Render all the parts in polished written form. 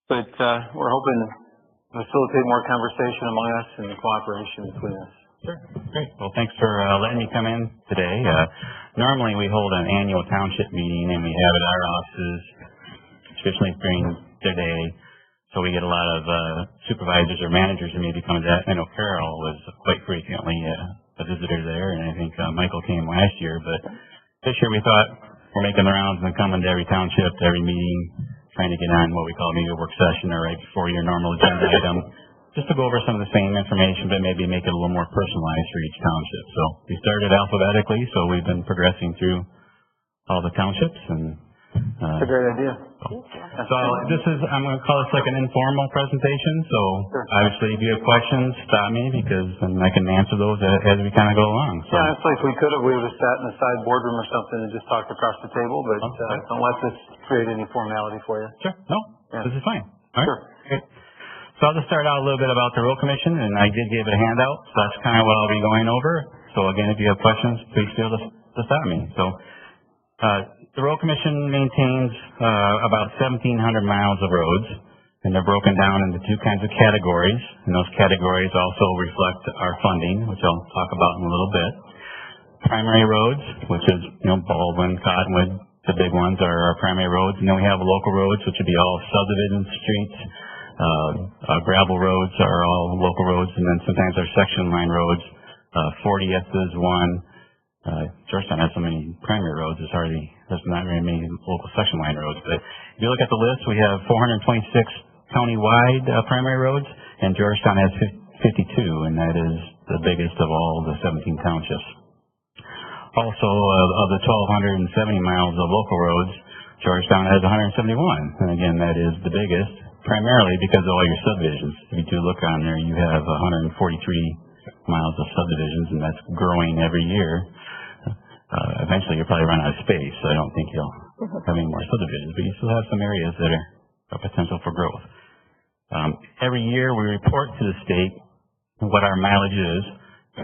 But we're hoping to facilitate more conversation among us and cooperation between us. Sure. Great. Well, thanks for letting me come in today. Normally we hold an annual township meeting, and we have it at our offices, traditionally during the day. So we get a lot of supervisors or managers who maybe come to that. I know Carol was quite frequently a visitor there, and I think Michael came last year. But this year we thought we're making the rounds and coming to every township, to every meeting, trying to get on what we call maybe a work session or right before your normal agenda item, just to go over some of the same information, but maybe make it a little more personalized for each township. So we started alphabetically, so we've been progressing through all the townships. And that's a great idea. So I'm going to call this like an informal presentation. So obviously, if you have questions, stop me, because then I can answer those as we kind of go along. So. Yeah, it's like we would have sat in a side boardroom or something and just talked across the table, but don't let this create any formality for you. Sure. No, This is fine. All right. Sure. Great. So I'll just start out a little bit about the road commission, and I did give it a handout, so that's kind of what I'll be going over. So again, if you have questions, please feel to stop me. So the road commission maintains about 1,700 miles of roads, and they're broken down into two kinds of categories, and those categories also reflect our funding, which I'll talk about in a little bit. Primary roads, which is Baldwin, Cottonwood, the big ones are our primary roads, and then we have local roads, which would be all subdivision streets. Gravel roads are all local roads, and then sometimes our section line roads. 40th is one. Georgetown has so many primary roads, there's not very many local section line roads. But if you look at the list, we have 426 county-wide primary roads, and Georgetown has 52, and that is the biggest of all the 17 townships. Also, of the 1,270 miles of local roads, Georgetown has 171, and again, that is the biggest, primarily because of all your subdivisions. If you do look on there, you have 143 miles of subdivisions, and that's growing every year. Eventually, you'll probably run out of space, so I don't think you'll have any more subdivisions, but you still have some areas that are potential for growth. Every year, we report to the state what our mileage is.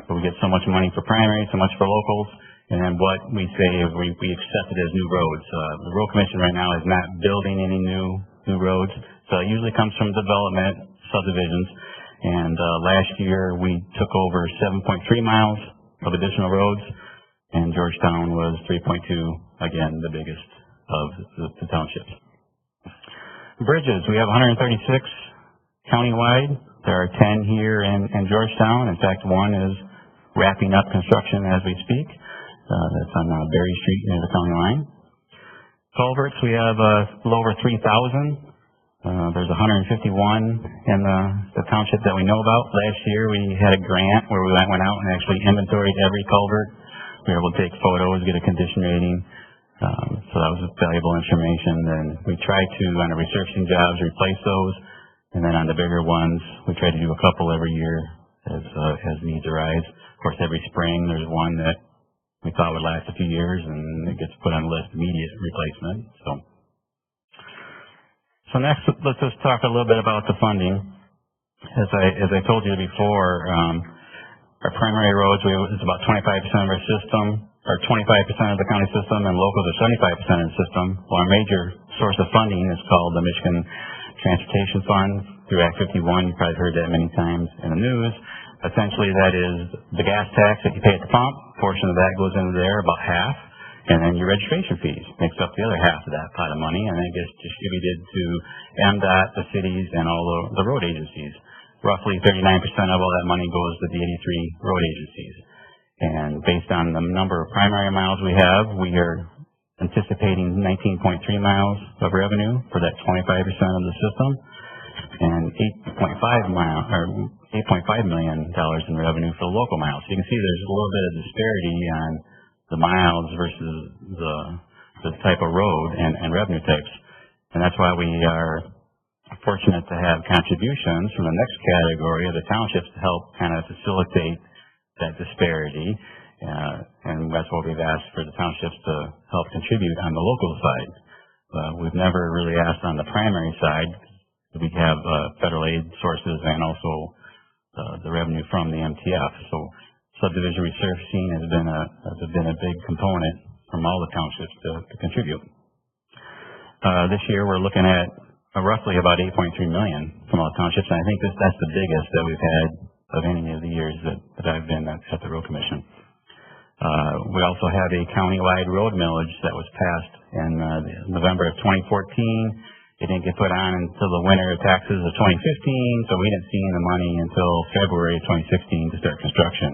So we get so much money for primary, so much for locals, and then what we say is we accept it as new roads. The road commission right now is not building any new roads, so it usually comes from development, subdivisions, and last year we took over 7.3 miles of additional roads, and Georgetown was 3.2, again, the biggest of the townships. Bridges, we have 136 countywide. There are 10 here in Georgetown. In fact, one is wrapping up construction as we speak. That's on Berry Street near the county line. Culverts, we have a little over 3,000. There's 151 in the township that we know about. Last year, we had a grant where we went out and actually inventoried every culvert. We were able to take photos, get a condition rating. So that was valuable information. And we tried to, on the resurfacing jobs, replace those. And then on the bigger ones, we try to do a couple every year as needs arise. Of course, every spring there's one that we thought would last a few years, and it gets put on the list, immediate replacement. So next, let's just talk a little bit about the funding. As I told you before, our primary roads is about 25% of our system, or 25% of the county system, and locals are 75% of the system. Well, our major source of funding is called the Michigan Transportation Fund through Act 51. You've probably heard that many times in the news. Essentially, that is the gas tax that you pay at the pump. A portion of that goes into there, about half. And then your registration fees makes up the other half of that pot of money, and it gets distributed to MDOT, the cities, and all the road agencies. Roughly 39% of all that money goes to the 83 road agencies. And based on the number of primary miles we have, we are anticipating 19.3 miles of revenue for that 25% of the system, and $8.5 million in revenue for the local miles. So you can see there's a little bit of disparity on the miles versus the type of road and revenue types. And that's why we are fortunate to have contributions from the next category of the townships to help kind of facilitate that disparity. And that's what we've asked for the townships to help contribute on the local side. We've never really asked on the primary side. We have federal aid sources and also the revenue from the MTF. So subdivision resurfacing has been a big component from all the townships to contribute. This year we're looking at roughly about 8.3 million from all townships, and I think that's the biggest that we've had of any of the years that I've been at the road commission. We also have a countywide road millage that was passed in November of 2014. It didn't get put on until the winter taxes of 2015, so we didn't see the money until February of 2016 to start construction.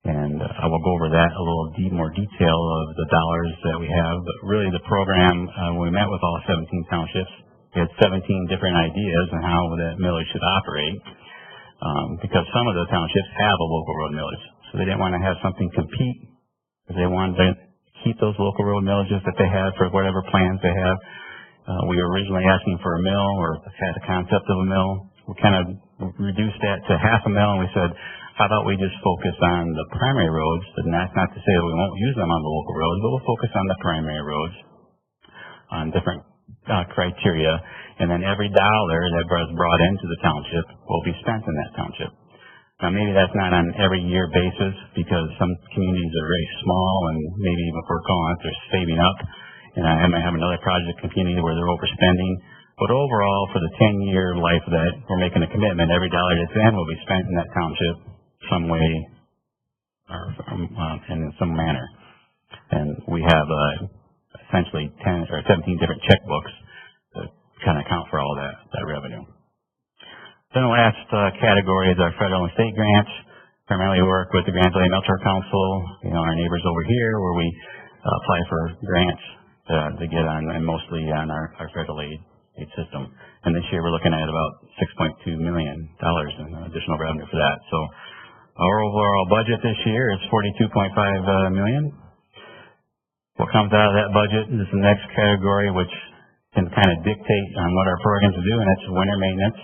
And I will go over that a little more detail of the dollars that we have. But really the program, when we met with all 17 townships, we had 17 different ideas on how that millage should operate, because some of the townships have a local road millage. So they didn't want to have something compete. They wanted to keep those local road millages that they have for whatever plans they have. We were originally asking for a mill, or had a concept of a mill. We kind of reduced that to half a mill, and we said, how about we just focus on the primary roads? And that's not to say that we won't use them on the local roads, but we'll focus on the primary roads on different criteria. And then every dollar that was brought into the township will be spent in that township. Now, maybe that's not on every year basis, because some communities are very small, and maybe even if we're calling it, they're saving up. And I might have another project community where they're overspending. But overall, for the 10-year life of that, we're making a commitment. Every dollar that's in will be spent in that township some way or in some manner. And we have essentially 10 or 17 different checkbooks that kind of account for all that revenue. Then the last category is our federal and state grants. Primarily work with the Grand Valley Metro Council, our neighbors over here, where we apply for grants to get on, and mostly on our federal aid system. And this year we're looking at about $6.2 million in additional revenue for that. So our overall budget this year is $42.5 million. What comes out of that budget is the next category, which can kind of dictate on what our programs do, and that's winter maintenance.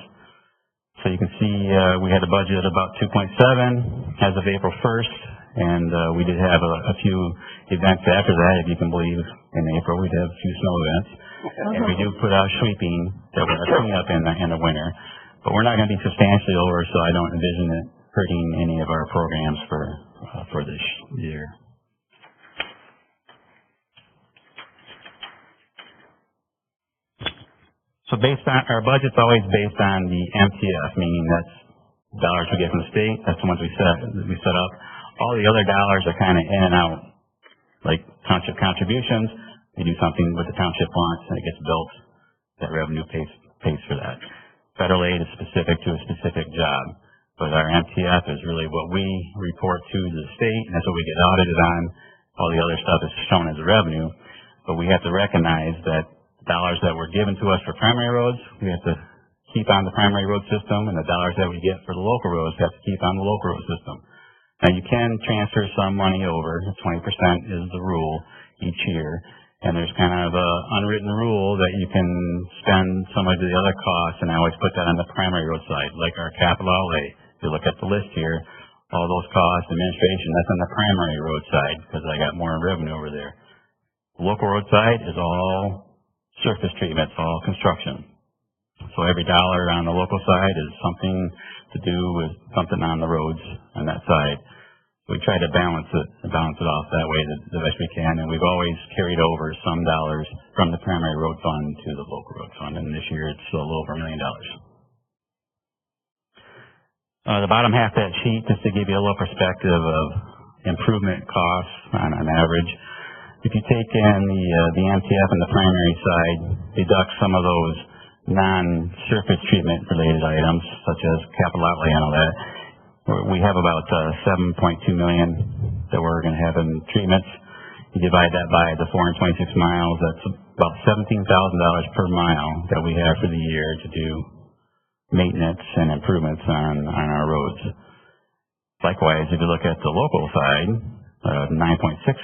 So you can see we had a budget of about 2.7 as of April 1st, and we did have a few events after that, if you can believe. In April we did have a few snow events, and we do put out sweeping that we're cleaning up in the winter, but we're not going to be substantially over, so I don't envision it hurting any of our programs for this year. So our budget's always based on the MTF, meaning that's dollars we get from the state. That's the ones we set up. All the other dollars are kind of in and out, like township contributions. We do something with the township wants, and it gets built. That revenue pays for that. Federal aid is specific to a specific job, but our MTF is really what we report to the state, and that's what we get audited on. All the other stuff is shown as revenue, but we have to recognize that dollars that were given to us for primary roads, we have to keep on the primary road system, and the dollars that we get for the local roads, we have to keep on the local road system. Now, you can transfer some money over. 20% is the rule each year, and there's kind of an unwritten rule that you can spend some of the other costs, and I always put that on the primary road side, like our capital outlay. If you look at the list here, all those costs, administration, that's on the primary road side, because I got more revenue over there. The local road side is all surface treatment, it's all construction. So every dollar on the local side is something to do with something on the roads on that side. We try to balance it off that way the best we can, and we've always carried over some dollars from the primary road fund to the local road fund, and this year it's a little over $1 million. The bottom half of that sheet, just to give you a little perspective of improvement costs on average. If you take in the MTF on the primary side, deduct some of those non-surface treatment related items, such as capital outlay and all that, we have about $7.2 million that we're going to have in treatments. You divide that by the 426 miles, that's about $17,000 per mile that we have for the year to do maintenance and improvements on our roads. Likewise, if you look at the local side, 9.6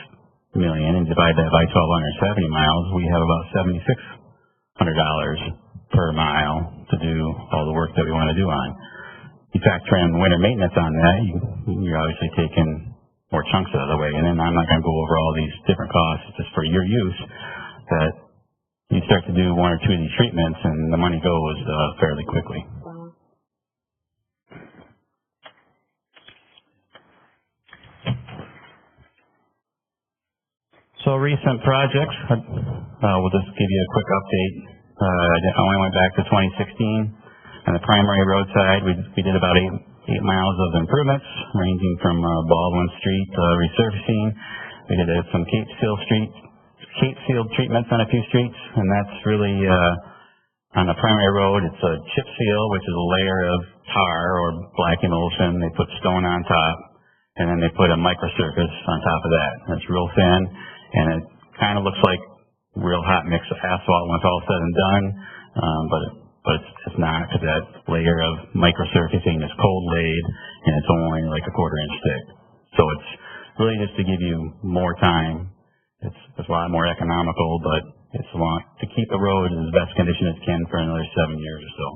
million, and divide that by 1,270 miles, we have about $7,600 per mile to do all the work that we want to do on. You factor in winter maintenance on that, you're obviously taking more chunks out of the way. And then I'm not going to go over all these different costs just for your use, that you start to do one or two of these treatments and the money goes fairly quickly. So recent projects, we'll just give you a quick update. I only went back to 2016. On the primary roadside, we did about 8 miles of improvements, ranging from Baldwin Street resurfacing. We did some Cape Seal treatments on a few streets, and that's really on the primary road. It's a chip seal, which is a layer of tar or black emulsion. They put stone on top, and then they put a microsurface on top of that. It's real thin, and it kind of looks like real hot mix of asphalt when it's all said and done, but it's not, because that layer of microsurfacing is cold laid, and it's only like a 1/4 inch thick. So it's really just to give you more time. It's a lot more economical, but it's to keep the road in the best condition it can for another 7 years or so.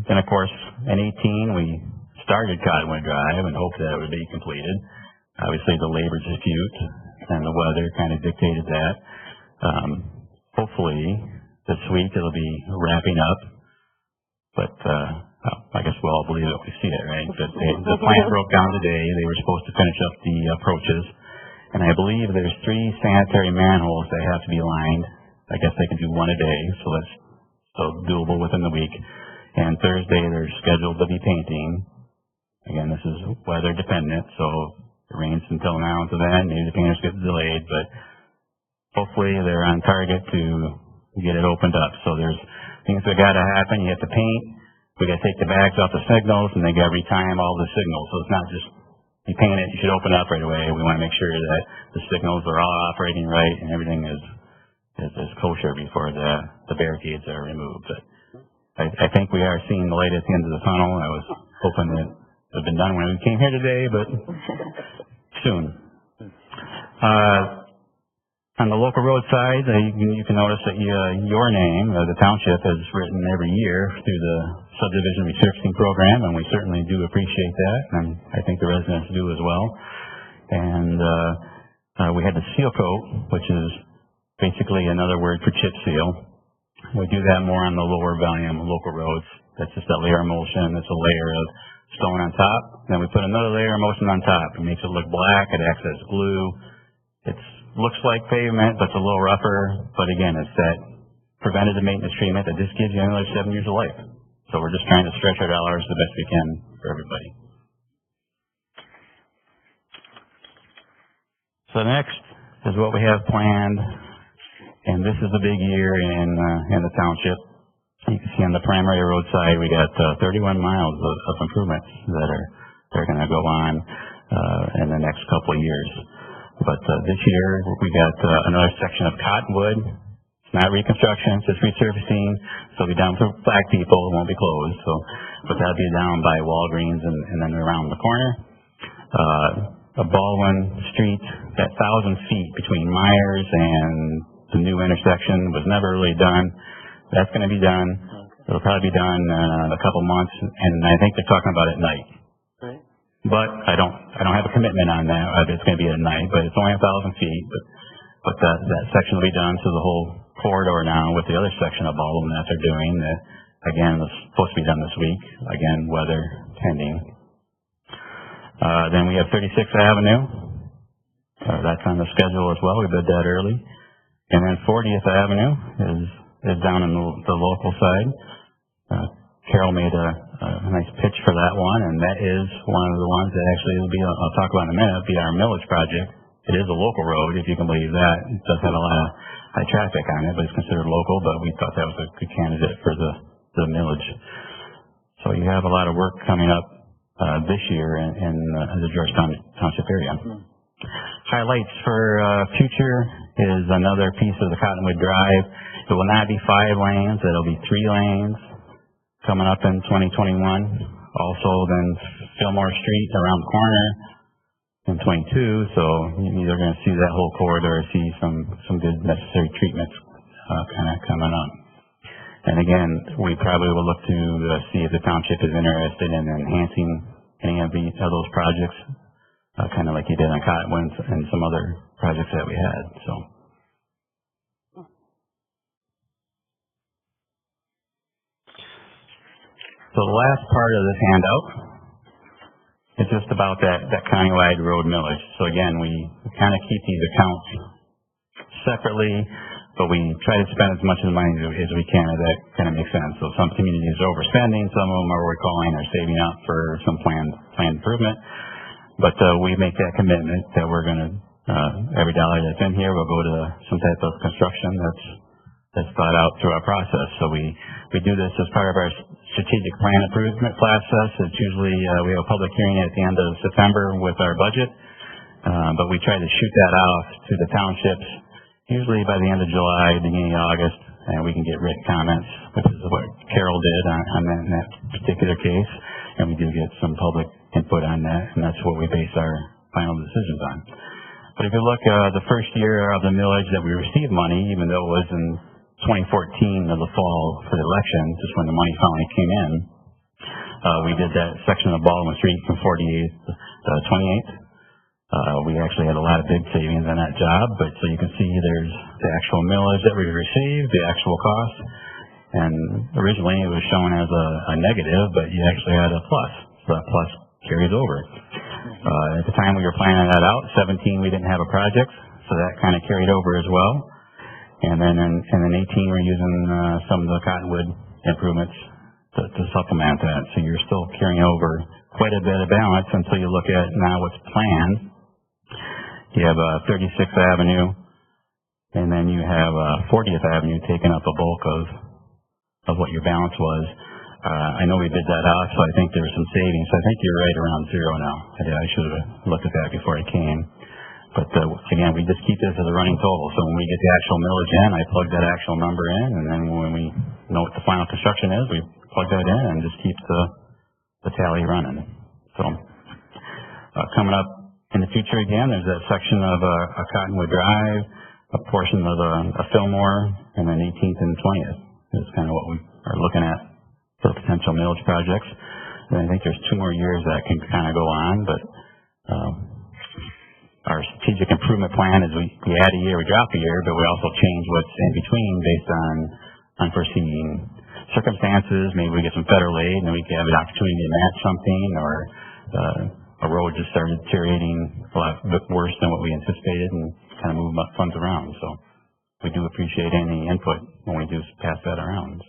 Then of course, in 18, we started Cottonwood Drive and hoped that it would be completed. Obviously the labor dispute and the weather kind of dictated that. Hopefully this week it'll be wrapping up, but I guess we'll all believe it when we see it, right? The plant broke down today. They were supposed to finish up the approaches, and I believe there's 3 sanitary manholes that have to be lined. I guess they can do 1 a day, so that's doable within the week. And Thursday they're scheduled to be painting. Again, this is weather dependent, so it rains until now, until then, maybe the painters get delayed, but hopefully they're on target to get it opened up. So there's things that got to happen. You have to paint. We got to take the bags off the signals, and they got to retime all the signals. So it's not just you paint it, you should open up right away. We want to make sure that the signals are all operating right and everything is kosher before the barricades are removed. But I think we are seeing the light at the end of the tunnel. I was hoping that it had been done when we came here today, but soon. On the local road side, you can notice that your name, the township, is written every year through the subdivision resurfacing program, and we certainly do appreciate that, and I think the residents do as well. And we had the seal coat, which is basically another word for chip seal. We do that more on the lower volume local roads. That's just that layer emulsion. It's a layer of stone on top. Then we put another layer of emulsion on top. It makes it look black. It acts as glue. It looks like pavement, but it's a little rougher. But again, it's that preventative maintenance treatment that just gives you another 7 years of life. So we're just trying to stretch our dollars the best we can for everybody. So next is what we have planned, and this is a big year in the township. You can see on the primary roadside we got 31 miles of improvements that are going to go on in the next couple of years. But this year we got another section of Cottonwood. It's not reconstruction, it's just resurfacing. So it'll be down for black people, it won't be closed. But that'll be down by Walgreens and then around the corner. A Baldwin Street, that 1,000 feet between Myers and the new intersection was never really done. That's going to be done. It'll probably be done in a couple months, and I think they're talking about it at night. Right. But I don't have a commitment on that. It's going to be at night, but it's only 1,000 feet. But that section will be done to the whole corridor now with the other section of Baldwin that they're doing. That again was supposed to be done this week. Again, weather pending. Then we have 36th Avenue. That's on the schedule as well. We bid that early. And then 40th Avenue is down on the local side. Carol made a nice pitch for that one, and that is one of the ones that actually will be, I'll talk about in a minute, be our millage project. It is a local road, if you can believe that. It does have a lot of high traffic on it, but it's considered local, but we thought that was a good candidate for the millage. So you have a lot of work coming up this year in the Georgetown Township area. Highlights for future is another piece of the Cottonwood Drive. It will not be 5 lanes, it'll be 3 lanes coming up in 2021. Also then Fillmore Street around the corner in 22, so you're going to see that whole corridor, see some good necessary treatments kind of coming up. And again, we probably will look to see if the township is interested in enhancing any of those projects, kind of like you did on Cottonwood and some other projects that we had. So the last part of this handout is just about that countywide road millage. So again, we kind of keep these accounts separately. but we try to spend as much of the money as we can, if that kind of makes sense. So some communities are overspending, some of them are recalling or saving up for some planned improvement. But we make that commitment that we're going to, every dollar that's in here will go to some type of construction that's thought out through our process. So we do this as part of our strategic plan improvement process. It's usually, we have a public hearing at the end of September with our budget, but we try to shoot that off to the townships, usually by the end of July, beginning of August, and we can get written comments, which is what Carol did on that particular case, and we do get some public input on that, and that's what we base our final decisions on. But if you look, the first year of the millage that we received money, even though it was in 2014 of the fall for the election, just when the money finally came in, we did that section of Baldwin Street from 48th to 28th. We actually had a lot of big savings on that job, but so you can see there's the actual millage that we received, the actual cost, and originally it was shown as a negative, but you actually had a plus, so that plus carries over. At the time we were planning that out, 17 we didn't have a project, so that kind of carried over as well. And then in 18 we're using some of the cottonwood improvements to supplement that, so you're still carrying over quite a bit of balance until you look at now what's planned. You have 36th Avenue, and then you have 40th Avenue taking up a bulk of what your balance was. I know we bid that out, so I think there was some savings. I think you're right around zero now. I should have looked at that before I came. But again, we just keep this as a running total. So when we get the actual millage in, I plug that actual number in, and then when we know what the final construction is, we plug that in and just keep the tally running. So coming up in the future again, there's that section of a Cottonwood Drive, a portion of a Fillmore, and then 18th and 20th is kind of what we are looking at for potential millage projects. And I think there's 2 more years that can kind of go on, but our strategic improvement plan is we add a year, we drop a year, but we also change what's in between based on unforeseen circumstances. Maybe we get some federal aid and we can have an opportunity to match something, or a road just started deteriorating a lot worse than what we anticipated, and kind of move funds around. So we do appreciate any input when we do pass that around.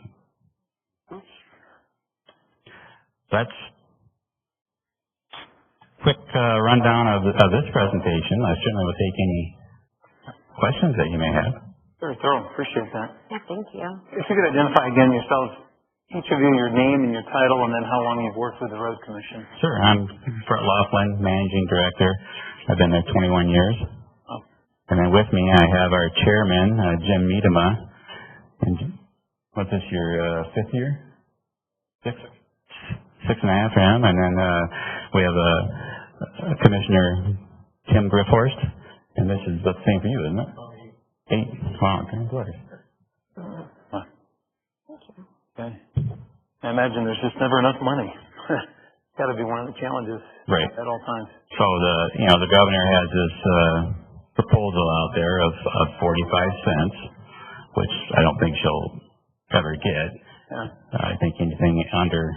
That's quick rundown of this presentation. I certainly will take any questions that you may have. Very thorough. Appreciate that. Yeah, thank you. If you could identify again yourselves, each of you, your name and your title, and then how long you've worked with the Road Commission. Sure. I'm Brett Laughlin, Managing Director. I've been there 21 years. Oh. And then with me, I have our chairman, Jim Miedema. And what's this, your 5th year? 6? 6.5 for him. And then we have Commissioner Tim Griffhorst. And this is the same for you, isn't it? 8. Wow, congratulations. Okay. I imagine there's just never enough money. Got to be one of the challenges, right, at all times. So the governor has this proposal out there of 45 cents, which I don't think she'll ever get. Yeah. I think anything under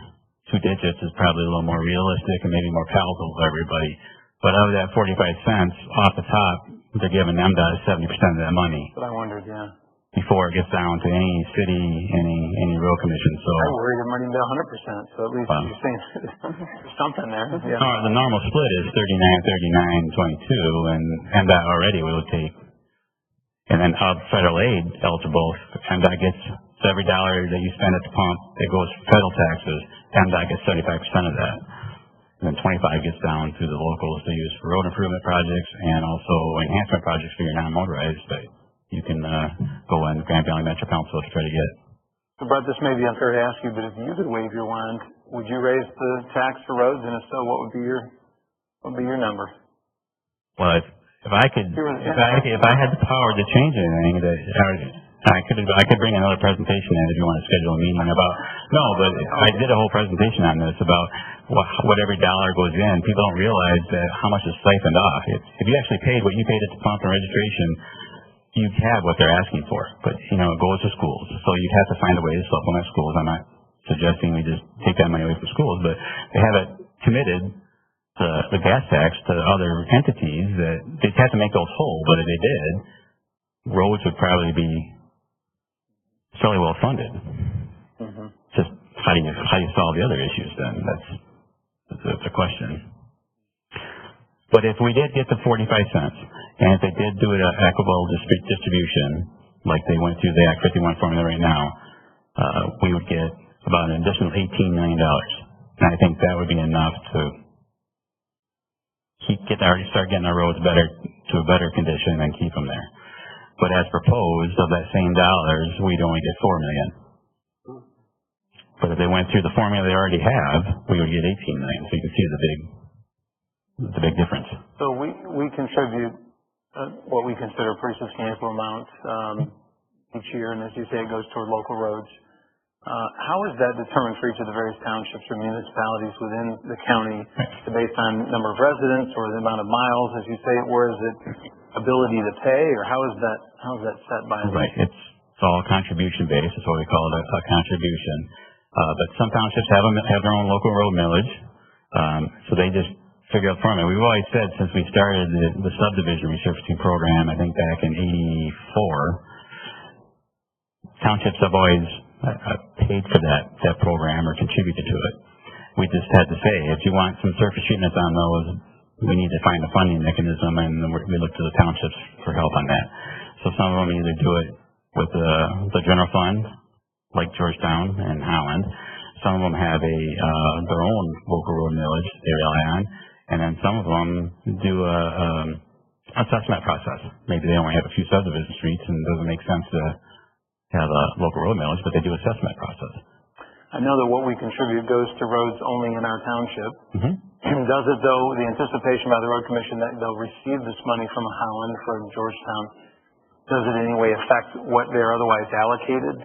2 digits is probably a little more realistic and maybe more palatable to everybody. But out of that 45 cents, off the top, they're giving MDOT 70% of that money. But I wondered, yeah. Before it gets down to any city, any road commission. So I worried it might even be 100%. So at least you're saying there's something there. Yeah. The normal split is 39, 39, 22, and MDOT already will take. And then of federal aid eligible, MDOT gets, so every dollar that you spend at the pump, it goes for federal taxes. MDOT gets 75% of that. And then 25 gets down to the locals to use for road improvement projects and also enhancement projects for your non-motorized that you can go in Grand Valley Metro Council to try to get. So, Brett, this may be unfair to ask you, but if you could wave your wand, would you raise the tax for roads? And if so, what would be your number? Well, if I could, if I had the power to change anything, I could bring another presentation in if you want to schedule a meeting about. No, but I did a whole presentation on this about what every dollar goes in. People don't realize that how much is siphoned off. If you actually paid what you paid at the pump and registration, you have what they're asking for, but it goes to schools. So you'd have to find a way to supplement schools. I'm not suggesting we just take that money away from schools, but they have it committed the gas tax to other entities that they have to make those whole. But if they did, roads would probably be fairly well funded. Mm-hmm. Just how do you solve the other issues then? That's a question. But if we did get the 45 cents, and if they did do it an equitable distribution, like they went through the Act 51 formula right now, we would get about an additional $18 million. And I think that would be enough to start getting our roads to a better condition and keep them there. But as proposed, of that same dollars, we'd only get $4 million. But if they went through the formula they already have, we would get $18 million. So you can see the big difference. So we contribute what we consider a pretty substantial amount each year, and as you say, it goes toward local roads. How is that determined for each of the various townships or municipalities within the county? Is it based on number of residents or the amount of miles, as you say, or is it ability to pay, or how is that set by? Right, it's all contribution based. It's what we call it, a contribution. But some townships have their own local road millage, so they just figure out formula. We've always said since we started the subdivision resurfacing program, I think back in '84, townships have always paid for that program or contributed to it. We just had to say, if you want some surface treatments on those, we need to find a funding mechanism, and we look to the townships for help on that. So some of them either do it with the general fund, like Georgetown and Holland. Some of them have their own local road millage they rely on, and then some of them do a assessment process. Maybe they only have a few subdivision streets, and it doesn't make sense to have a local road millage, but they do assessment process. I know that what we contribute goes to roads only in our township. Mm-hmm. Does it, though, the anticipation by the Road Commission that they'll receive this money from Holland for Georgetown, does it in any way affect what they're otherwise allocated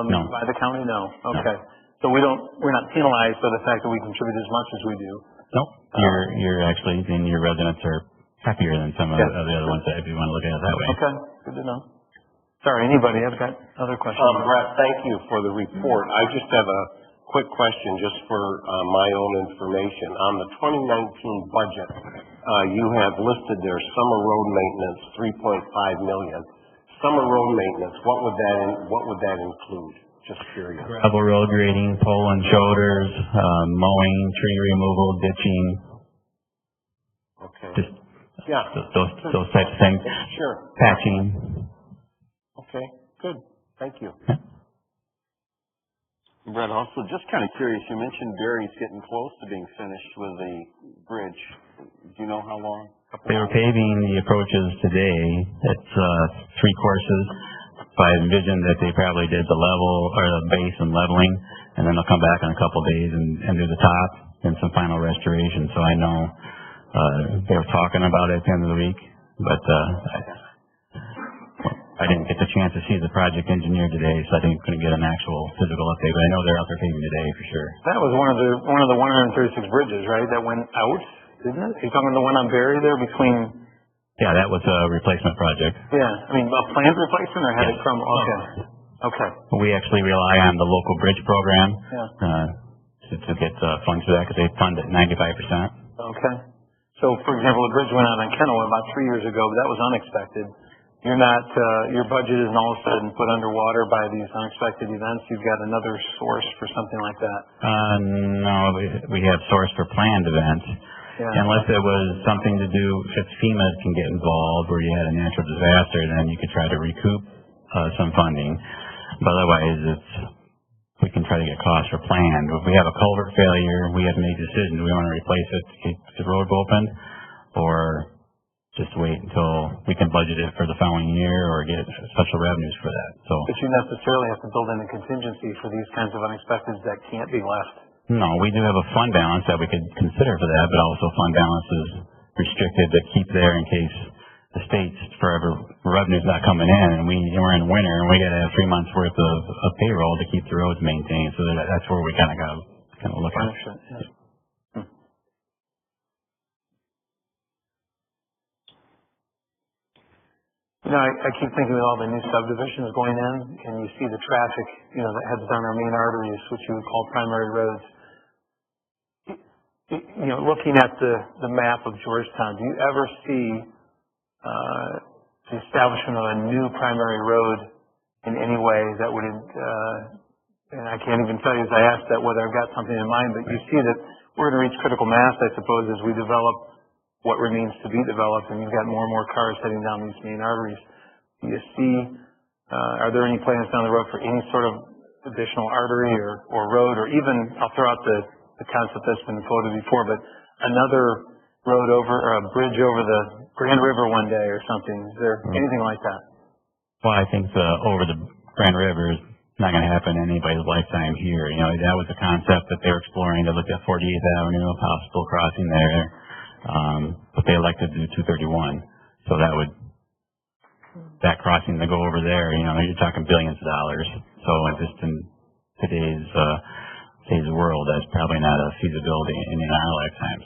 No. by the county? No. Okay. No. So we're not penalized by the fact that we contribute as much as we do. Nope. You're actually, and your residents are happier than some of the other ones, if you want to look at it that way. Okay. Good to know. Sorry, anybody? I've got other questions. Brett, thank you for the report. I just have a quick question just for my own information. On the 2019 budget, you have listed there summer road maintenance, $3.5 million. Summer road maintenance, what would that include? Just curious. Gravel road grading, pole and shoulders, mowing, tree removal, ditching. Okay. Just Yeah. those types of things. Sure. Patching. Okay, good. Thank you. Brett, also just kind of curious, you mentioned Barry's getting close to being finished with the bridge. Do you know how long? They were paving the approaches today. It's 3 courses. So I envision that they probably did the level or the base and leveling, and then they'll come back in a couple of days and do the top and some final restoration. So I know they were talking about it at the end of the week, but I didn't get the chance to see the project engineer today, so I couldn't get an actual physical update. But I know they're out there paving today for sure. That was one of the 136 bridges, right? That went out, isn't it? You're talking the one on Berry there between? Yeah, that was a replacement project. Yeah, I mean a planned replacement, or had it from? Okay. Okay. We actually rely on the local bridge program to get funds for that because they fund it 95%. Okay. So, for example, the bridge went out on Kennewood about 3 years ago, but that was unexpected. You're not, your budget isn't all of a sudden put underwater by these unexpected events. You've got another source for something like that. No, we have source for planned events. Yeah. Unless it was something to do, if FEMA can get involved where you had a natural disaster, then you could try to recoup some funding. But otherwise, we can try to get costs for planned. If we have a culvert failure, we have to make a decision. Do we want to replace it to keep the road open, or just wait until we can budget it for the following year or get special revenues for that? So, but you necessarily have to build in a contingency for these kinds of unexpecteds that can't be left. No, we do have a fund balance that we could consider for that, but also fund balance is restricted to keep there in case the state's forever revenue's not coming in, and we're in winter and we got to have 3 months worth of payroll to keep the roads maintained. So that's where we kind of look at it. Yeah. You know, I keep thinking with all the new subdivisions going in, and you see the traffic, that heads down our main arteries, which you would call primary roads. Looking at the map of Georgetown, do you ever see the establishment of a new primary road in any way that would, and I can't even tell you as I asked that whether I've got something in mind, but you see that we're going to reach critical mass, I suppose, as we develop what remains to be developed, and you've got more and more cars heading down these main arteries. Do you see, are there any plans down the road for any sort of additional artery or road, or even, I'll throw out the concept that's been quoted before, but another road over, or a bridge over the Grand River one day or something? Is there anything like that? Well, I think over the Grand River is not going to happen in anybody's lifetime here. You know, that was the concept that they were exploring. They looked at 48th Avenue, a possible crossing there, but they elected to do 231. So that crossing to go over there, you know, you're talking billions of dollars. So just in today's world, that's probably not a feasibility in our lifetimes.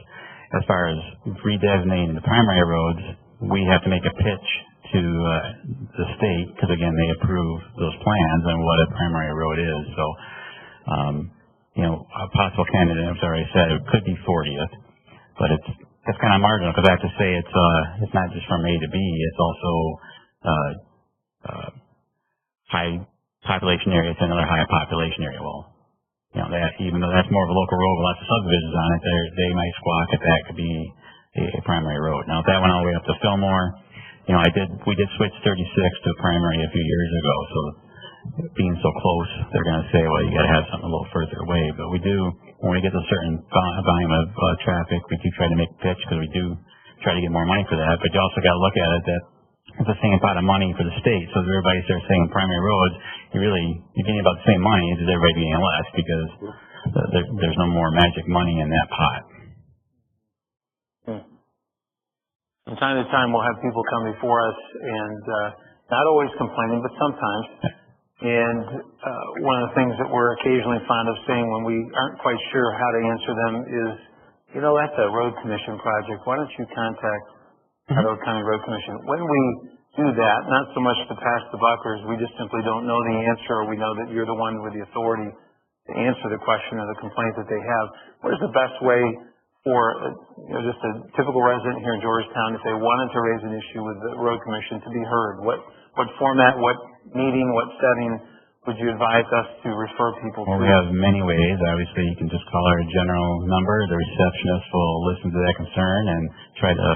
As far as redesignating the primary roads, we have to make a pitch to the state, because again, they approve those plans and what a primary road is. So, you know, a possible candidate, I've already said, it could be 40th, but that's kind of marginal, because I have to say it's not just from A to B, it's also high population area to another high population area. Well, you know, that even though that's more of a local road with lots of subdivisions on it, they might squawk if that could be a primary road. Now, if that went all the way up to Fillmore, you know, we did switch 36 to primary a few years ago, so being so close, they're going to say, well, you got to have something a little further away. But we do, when we get to a certain volume of traffic, we do try to make a pitch, because we do try to get more money for that. But you also got to look at it that it's the same pot of money for the state. So if everybody starts saying primary roads, you're getting about the same money as everybody getting less, because there's no more magic money in that pot. From time to time, we'll have people come before us, and not always complaining, but sometimes. And one of the things that we're occasionally fond of saying when we aren't quite sure how to answer them is, you know, that's a road commission project. Why don't you contact Idaho County Road Commission? When we do that, not so much to pass the buck, or we just simply don't know the answer, or we know that you're the one with the authority to answer the question or the complaint that they have. What is the best way for just a typical resident here in Georgetown, if they wanted to raise an issue with the Road Commission, to be heard? What format, what meeting, what setting would you advise us to refer people to? Well, we have many ways. Obviously, you can just call our general number. The receptionist will listen to that concern and try to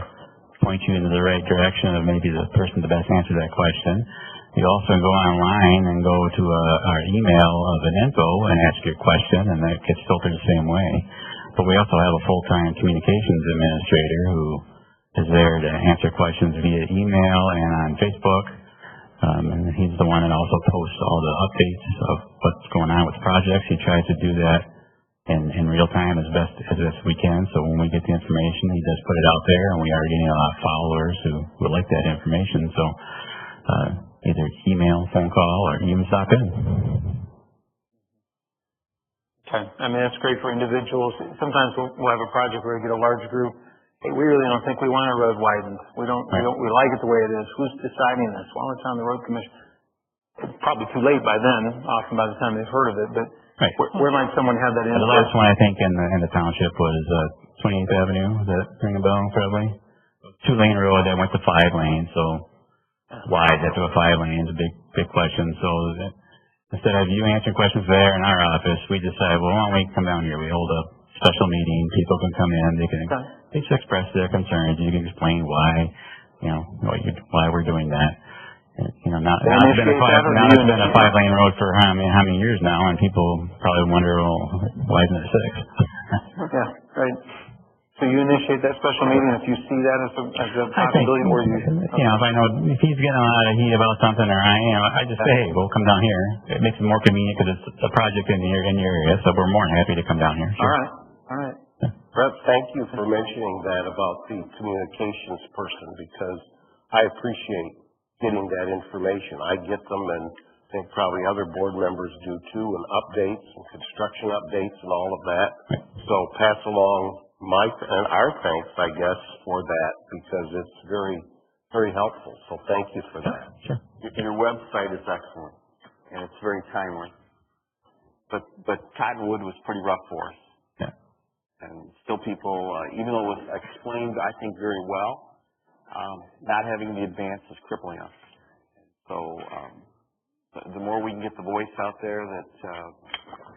point you into the right direction of maybe the person to best answer that question. You also go online and go to our email of an info and ask your question, and that gets filtered the same way. But we also have a full-time communications administrator who is there to answer questions via email and on Facebook. And he's the one that also posts all the updates of what's going on with projects. He tries to do that in real time as best we can. So when we get the information, he does put it out there, and we are getting a lot of followers who would like that information. So either email, phone call, or even stop in. Okay. I mean, that's great for individuals. Sometimes we'll have a project where we get a large group. Hey, we really don't think we want our road widened. We like it the way it is. Who's deciding this? Well, it's on the Road Commission. It's probably too late by then, often by the time they've heard of it, but where might someone have that input? The last one, I think, in the township was 28th Avenue. Does that ring a bell, probably? 2-lane road that went to 5 lanes, so why is that to a 5 lanes? A big question. So instead of you answering questions there in our office, we decide, well, why don't we come down here? We hold a special meeting. People can come in. They can express their concerns. You can explain why, why we're doing that. You know, now it's been a 5-lane road for how many years now, and people probably wonder, well, why isn't it 6? Yeah, right. So you initiate that special meeting if you see that as a possibility, or you? If I know if he's getting a lot of heat about something, or I just say, hey, we'll come down here. It makes it more convenient because it's a project in your area, so we're more than happy to come down here. Sure. All right. Brett, thank you for mentioning that about the communications person, because I appreciate getting that information. I get them, and I think probably other board members do too, and updates and construction updates and all of that. So pass along and our thanks, I guess, for that, because it's very, very helpful. So thank you for that. Sure. Your website is excellent, and it's very timely. But Cottonwood was pretty rough for us. Yeah. And still people, even though it was explained, I think, very well, not having the advance is crippling us. So the more we can get the voice out there that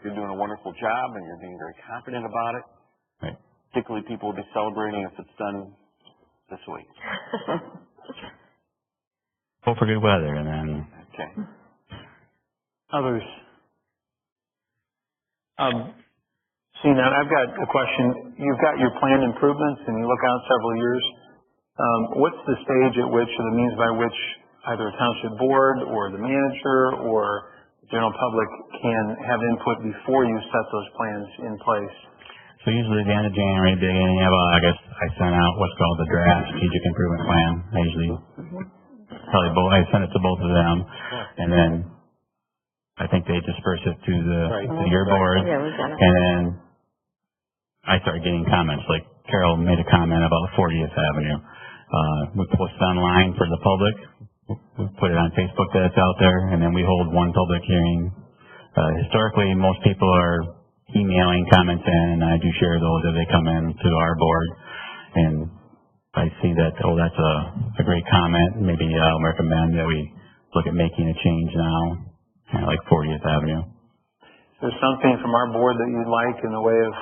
you're doing a wonderful job and you're being very confident about it. Right. Particularly people will be celebrating if it's done this week. Hope for good weather, and then Okay. Others? Seeing that, I've got a question. You've got your planned improvements and you look out several years. What's the stage at which, or the means by which either a township board or the manager or the general public can have input before you set those plans in place? so usually at the end of January, beginning of August, I send out what's called the draft strategic improvement plan. I usually I send it to both of them, and then I think they disperse it to to your board, Yeah, we've done it. and then I start getting comments. Like Carol made a comment about 40th Avenue. We post it online for the public. We put it on Facebook that it's out there, and then we hold one public hearing. Historically, most people are emailing comments in, and I do share those as they come in to our board. And I see that, that's a great comment. Maybe I'll recommend that we look at making a change now, kind of like 40th Avenue. Is there something from our board that you'd like in the way of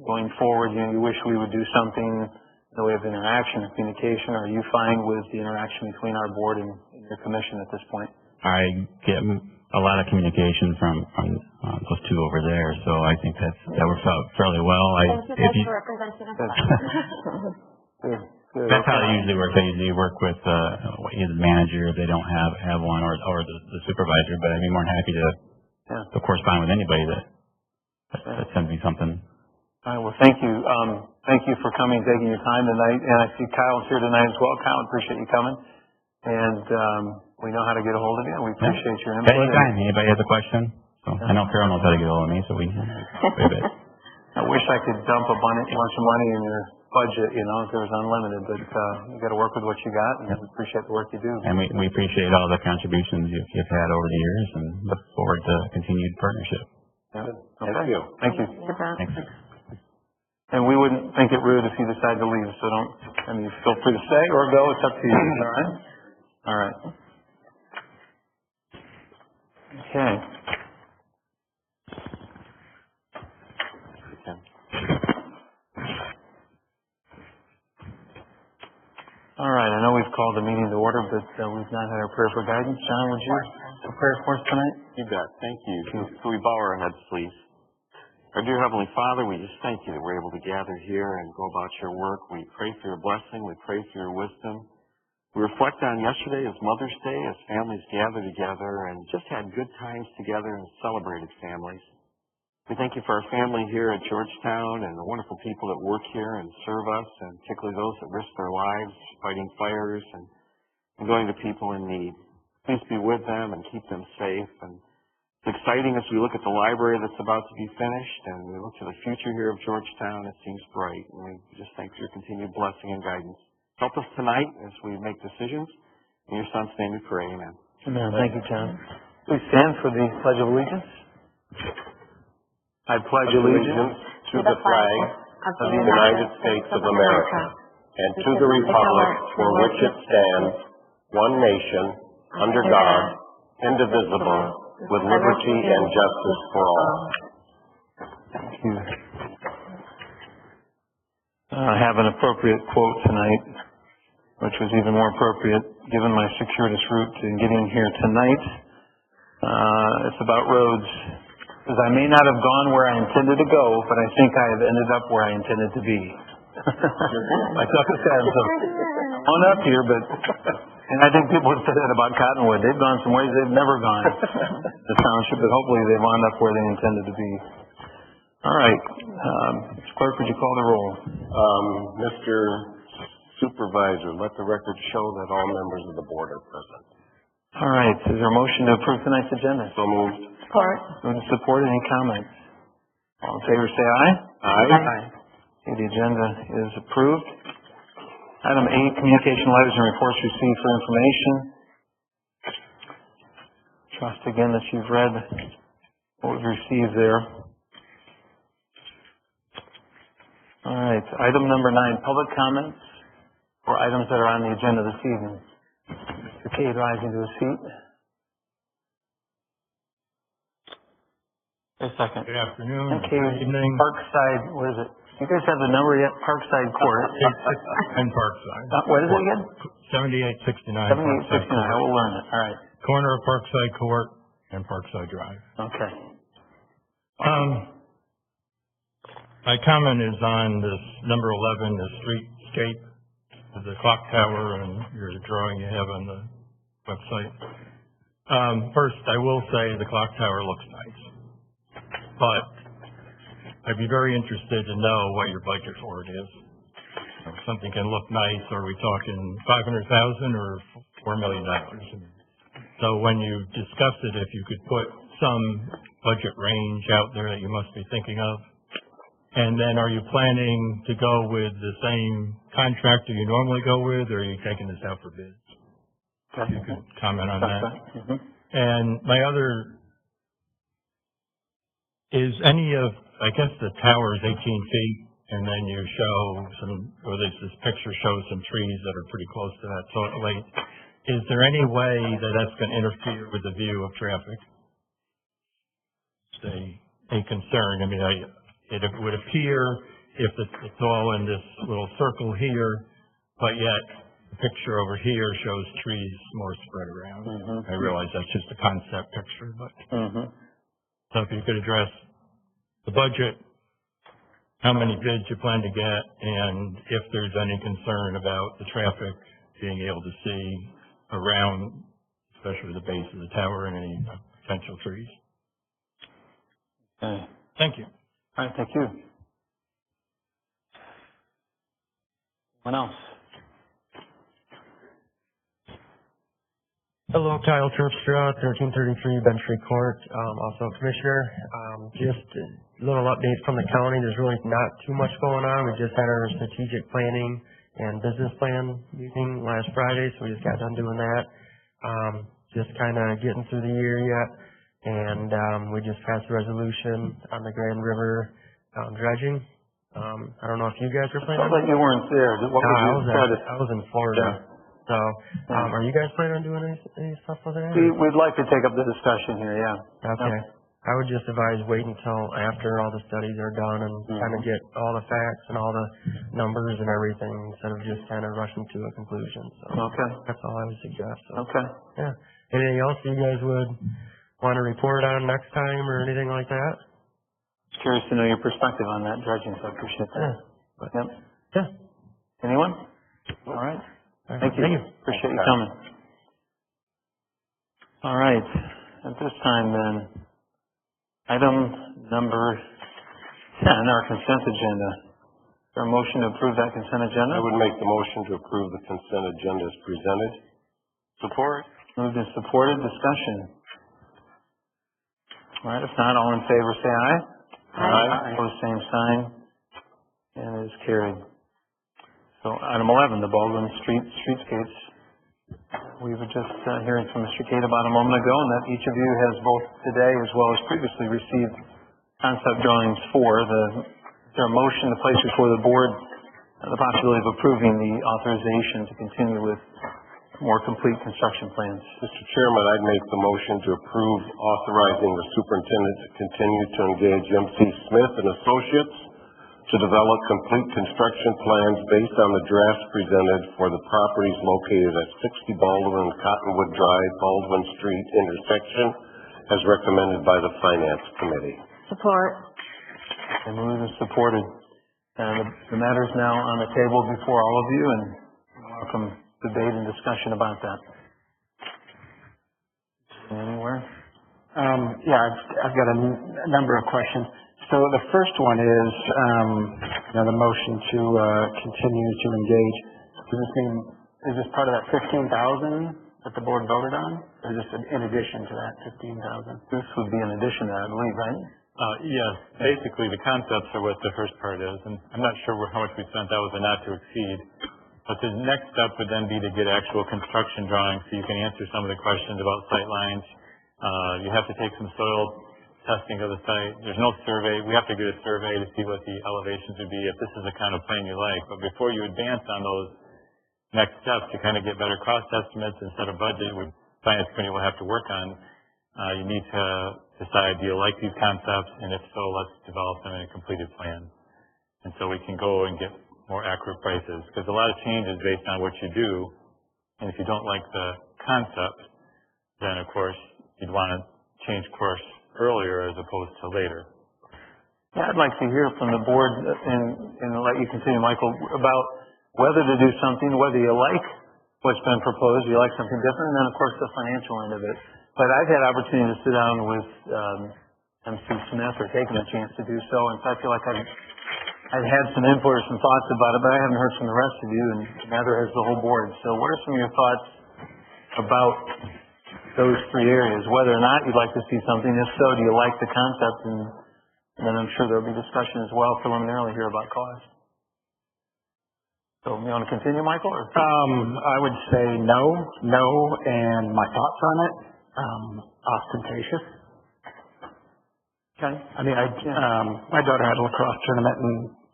going forward? You wish we would do something in the way of interaction or communication? Or are you fine with the interaction between our board and your commission at this point? I get a lot of communication from those two over there, so I think that works out fairly well. Thank you for representing us. Good. That's how it usually works. I usually work with either the manager if they don't have one, or the supervisor. But I'd be more than happy to correspond with anybody that sends me something. All right. Well, thank you. Thank you for coming, taking your time tonight. And I see Kyle's here tonight as well. Kyle, appreciate you coming. And we know how to get a hold of you. We appreciate your input. Anytime. Anybody has a question? So I know Carol knows how to get a hold of me, so we I wish I could dump a bunch of money in your budget, if there was unlimited, but you got to work with what you got, and we appreciate the work you do. And we appreciate all the contributions you've had over the years, and look forward to continued partnership. Yeah. Okay. Thank you. Thank you. Thanks. And we wouldn't think it rude if you decide to leave, so feel free to stay or go. It's up to you. All right? All right. Okay. All right. I know we've called the meeting to order, but we've not had our prayer for guidance. John, would you prepare for us tonight? You bet. Thank you. So we bow our heads, please. Our dear Heavenly Father, we just thank you that we're able to gather here and go about your work. We pray for your blessing. We pray for your wisdom. We reflect on yesterday as Mother's Day, as families gathered together and just had good times together and celebrated families. We thank you for our family here at Georgetown and the wonderful people that work here and serve us, and particularly those that risk their lives fighting fires and going to people in need. Please be with them and keep them safe. And it's exciting as we look at the library that's about to be finished, and we look to the future here of Georgetown. It seems bright, and we just thank you for your continued blessing and guidance. Help us tonight as we make decisions. In your Son's name we pray. Amen. Amen. Thank you, John. Please stand for the Pledge of Allegiance. I pledge allegiance to the flag of the United States of America and to the republic for which it stands, one nation, under God, indivisible, with liberty and justice for all. Thank you. I have an appropriate quote tonight, which was even more appropriate given my circuitous route to getting here tonight. It's about roads. It says, I may not have gone where I intended to go, but I think I have ended up where I intended to be. I took a sad on up here, and I think people would say that about Cottonwood. They've gone some ways they've never gone, the township, but hopefully they've wound up where they intended to be. All right. Clerk, would you call the roll? Mr. Supervisor, let the record show that all members of the board are present. All right. Is there a motion to approve tonight's agenda? So moved. Support. Moving to support. Any comments? All in favor say aye. Aye. Okay, the agenda is approved. Item 8, communication letters and reports received for information. Trust again that you've read what we've received there. All right. Item number 9, public comments for items that are on the agenda this evening. Mr. Cade, rising to a seat. A second. Good afternoon. Okay, Good evening. Parkside, what is it? You guys have the number yet? Parkside Court. And Parkside. What is it again? 7869 7869, Parkside I Court. will learn it, all right. Corner of Parkside Court and Parkside Drive. Okay. My comment is on this number 11, the streetscape, the clock tower, and your drawing you have on the website. First, I will say the clock tower looks nice, but I'd be very interested to know what your budget for it is. If something can look nice, are we talking $500,000 or $4 million? So when you discuss it, if you could put some budget range out there that you must be thinking of. And then are you planning to go with the same contractor you normally go with, or are you taking this out for bids? If you could comment on that. Mm-hmm. And my other, is any of, I guess the tower is 18 feet, and then you show some, or this picture shows some trees that are pretty close to that lake. Is there any way that that's going to interfere with the view of traffic? A concern. I mean, it would appear if it's all in this little circle here, but yet the picture over here shows trees more spread around. Mm-hmm. I realize that's just a concept picture, but so if you could address the budget, how many bids you plan to get, and if there's any concern about the traffic being able to see around, especially the base of the tower, and any potential trees. Okay. Thank you. All right, thank you. Anyone else? Hello, Kyle Terpstra, 1333 Bench Street Court, also Commissioner. Just a little update from the county. There's really not too much going on. We just had our strategic planning and business plan meeting last Friday, so we just got done doing that. Just kind of getting through the year yet, and we just passed a resolution on the Grand River dredging. I don't know if you guys were planning. Sounds like you weren't there. What was your status? I was in Florida. So, are you guys planning on doing any stuff with that? We'd like to take up the discussion here, yeah. Okay. I would just advise wait until after all the studies are done and kind of get all the facts and all the numbers and everything instead of just kind of rushing to a conclusion. So Okay. that's all I would suggest. So, Okay. yeah. Anything else you guys would want to report on next time or anything like that? Curious to know your perspective on that dredging, so I appreciate that. Yeah. Yep. Yeah. Anyone? All right. Thank you. Thank you. Appreciate you coming. All right. At this time then, item number 10, our consent agenda. Is there a motion to approve that consent agenda? I would make the motion to approve the consent agenda as presented. Support. Moved and supported. Discussion. All right. If not, all in favor say aye. Aye. Opposed, same sign. And it is carried. So item 11, the Baldwin streetscapes. We were just hearing from Mr. Cade about a moment ago, and that each of you has both today as well as previously received concept drawings for is there a motion to place before the board the possibility of approving the authorization to continue with more complete construction plans. Mr. Chairman, I'd make the motion to approve authorizing the superintendent to continue to engage M.C. Smith and Associates to develop complete construction plans based on the drafts presented for the properties located at 60 Baldwin Cottonwood Drive, Baldwin Street intersection, as recommended by the Finance Committee. Support. And moved and supported. The matter is now on the table before all of you, and welcome debate and discussion about that. Anywhere? Yeah, I've got a number of questions. So the first one is, the motion to continue to engage. Does this mean, is this part of that 15,000 that the board voted on, or is this in addition to that 15,000? This would be in addition to that, I believe, right? Yes. Basically, the concepts are what the first part is, and I'm not sure how much we spent. That was a not to exceed. But the next step would then be to get actual construction drawings so you can answer some of the questions about sight lines. You have to take some soil testing of the site. There's no survey. We have to get a survey to see what the elevations would be if this is the kind of plan you like. But before you advance on those next steps to kind of get better cost estimates and set a budget, which Finance Committee will have to work on, you need to decide, do you like these concepts? And if so, let's develop them in a completed plan. And so we can go and get more accurate prices. Because a lot of change is based on what you do. And if you don't like the concept, then of course you'd want to change course earlier as opposed to later. Yeah, I'd like to hear from the board and let you continue, Michael, about whether to do something, whether you like what's been proposed, you like something different, and then of course the financial end of it. But I've had opportunity to sit down with MC Smith or taken a chance to do so, and so I feel like I've had some input or some thoughts about it, but I haven't heard from the rest of you, and neither has the whole board. So what are some of your thoughts about those three areas, whether or not you'd like to see something? If so, do you like the concept? And then I'm sure there'll be discussion as well preliminarily here about cost. So you want to continue, Michael? Or? I would say no, and my thoughts on it, ostentatious. Okay. I mean, my daughter had a lacrosse tournament in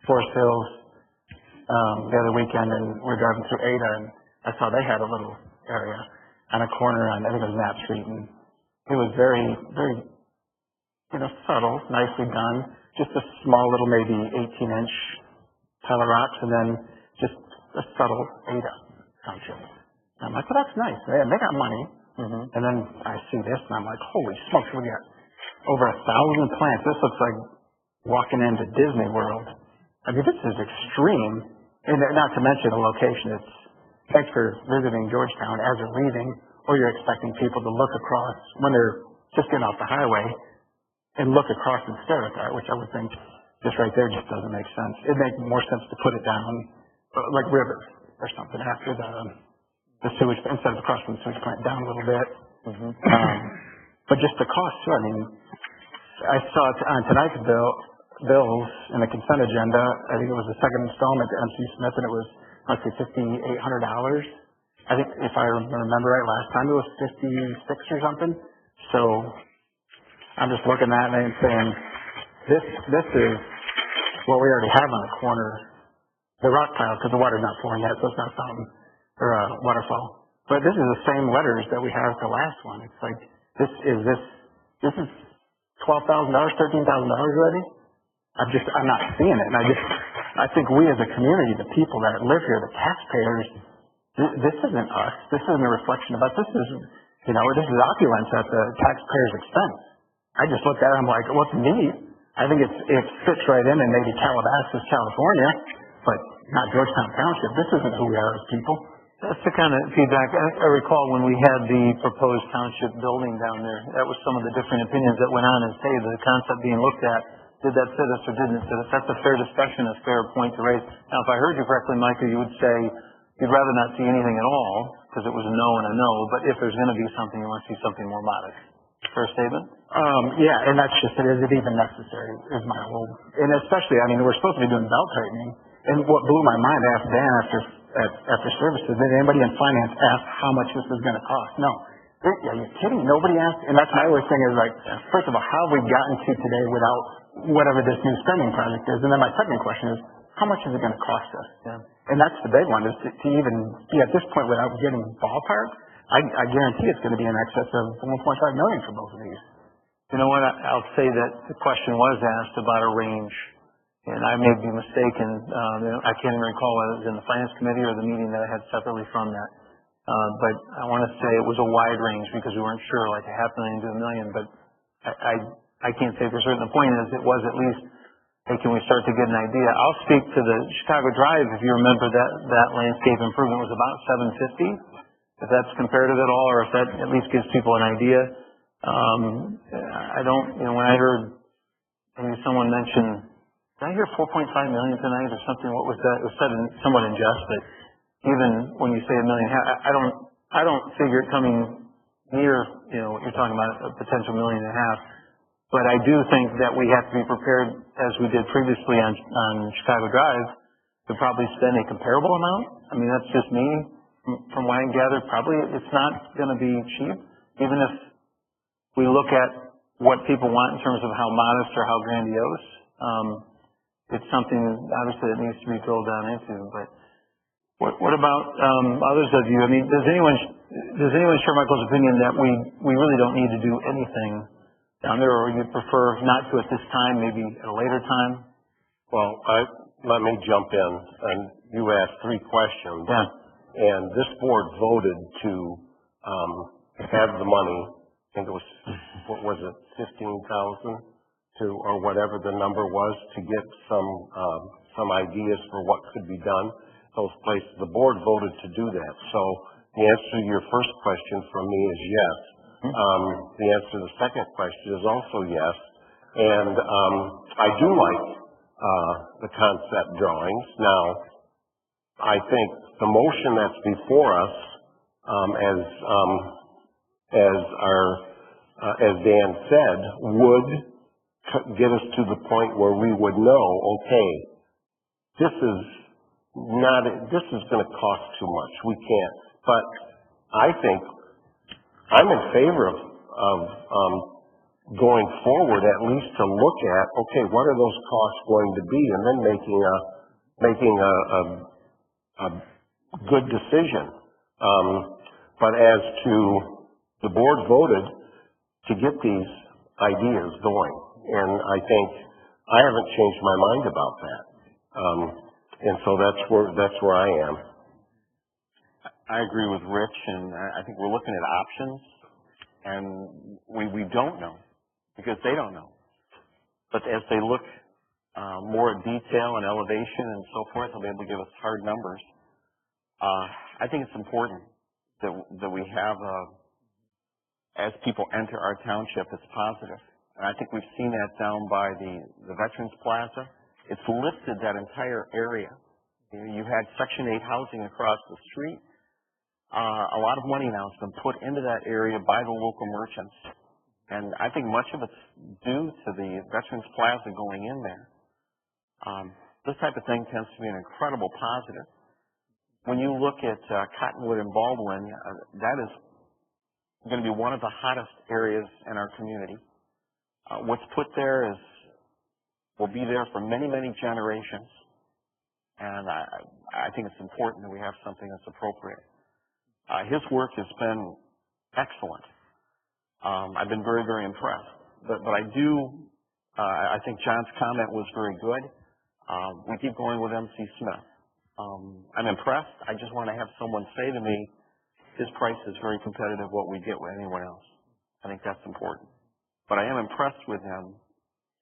Forest Hills the other weekend, and we were driving through Ada, and I saw they had a little area on a corner on, I think it was Knapp Street, and it was very, very, subtle, nicely done. Just a small little, maybe 18-inch pile of rocks, and then just a subtle Ada Township. And I'm like, well, that's nice. They got money. Mm-hmm. And then I see this, and I'm like, holy smokes, we got over 1,000 plants. This looks like walking into Disney World. I mean, this is extreme. And not to mention the location. Thanks for visiting Georgetown as you're leaving, or you're expecting people to look across when they're just getting off the highway and look across and stare at that, which I would think just right there just doesn't make sense. It'd make more sense to put it down like river or something after the sewage, instead of across from the sewage plant, down a little bit. Mm-hmm. But just the cost too. I mean, I saw it on tonight's bills in the consent agenda. I think it was the second installment to MC Smith, and it was roughly $5,800. I think if I remember right, last time it was 56 or something. So I'm just looking at it and saying, this is what we already have on the corner, the rock pile, because the water's not pouring yet, so it's not a fountain or a waterfall. But this is the same letters that we have the last one. It's like this is $12,000, $13,000 already. I'm not seeing it, and I think we as a community, the people that live here, the taxpayers, this isn't us. This isn't a reflection of us. This is this is opulence at the taxpayers' expense. I just looked at it, I'm like, well, it's neat. I think it fits right in maybe Calabasas, California, but not Georgetown Township. This isn't who we are as people. That's the kind of feedback. I recall when we had the proposed township building down there, that was some of the different opinions that went on and say the concept being looked at, did that fit us or didn't it fit us? That's a fair discussion, a fair point to raise. Now, if I heard you correctly, Michael, you would say you'd rather not see anything at all because it was a no and a no, but if there's going to be something, you want to see something more modest. Fair statement? Yeah, and that's just it. Is it even necessary is my whole, and especially, I mean, we're supposed to be doing belt tightening, and what blew my mind, I asked Dan after services, did anybody in finance ask how much this is going to cost? No. Are you kidding? Nobody asked, and that's my always thing is like, first of all, how have we gotten to today without whatever this new spending project is? And then my second question is, how much is it going to cost us? Yeah. And that's the big one, is to even be at this point without getting ballpark. I guarantee it's going to be in excess of $1.5 million for both of these. You know what? I'll say that the question was asked about a range, and I may be mistaken. I can't even recall whether it was in the finance committee or the meeting that I had separately from that. But I want to say it was a wide range because we weren't sure, like $500,000 to $1 million. But I can't say for certain. The point is, it was at least, hey, can we start to get an idea? I'll speak to the Chicago Drive. If you remember, that landscape improvement was about $750. If that's comparative at all, or if that at least gives people an idea. I don't, when I heard maybe someone mention, did I hear $4.5 million tonight or something? What was that? It was said somewhat in jest, but even when you say $1.5 million, I don't figure it coming near, what you're talking about, a potential $1.5 million. But I do think that we have to be prepared, as we did previously on Chicago Drive, to probably spend a comparable amount. I mean, that's just me. From what I gathered, probably it's not going to be cheap, even if we look at what people want in terms of how modest or how grandiose. It's something, obviously, that needs to be drilled down into. But what about others of you? I mean, does anyone share Michael's opinion that we really don't need to do anything down there, or you'd prefer not to at this time, maybe at a later time? Well, let me jump in, and you asked 3 questions. Yeah. And this board voted to have the money, I think it was, what was it, 15,000 or whatever the number was, to get some ideas for what could be done. Those places, the board voted to do that. So the answer to your first question from me is yes. The answer to the second question is also yes. And I do like the concept drawings. Now, I think the motion that's before us, as Dan said, would get us to the point where we would know, okay, this is going to cost too much. We can't. But I think I'm in favor of going forward, at least to look at, okay, what are those costs going to be, and then making a good decision. But as to the board voted to get these ideas going, and I think I haven't changed my mind about that. And so that's where I am. I agree with Rich, and I think we're looking at options, and we don't know because they don't know. But as they look more at detail and elevation and so forth, they'll be able to give us hard numbers. I think it's important that we have, as people enter our township, it's positive. And I think we've seen that down by the Veterans Plaza. It's lifted that entire area. You had Section 8 housing across the street. A lot of money now has been put into that area by the local merchants. And I think much of it's due to the Veterans Plaza going in there. This type of thing tends to be an incredible positive. When you look at Cottonwood and Baldwin, that is going to be one of the hottest areas in our community. What's put there will be there for many, many generations. And I think it's important that we have something that's appropriate. His work has been excellent. I've been very, very impressed. But I think John's comment was very good. We keep going with MC Smith. I'm impressed. I just want to have someone say to me, his price is very competitive what we get with anyone else. I think that's important. But I am impressed with him.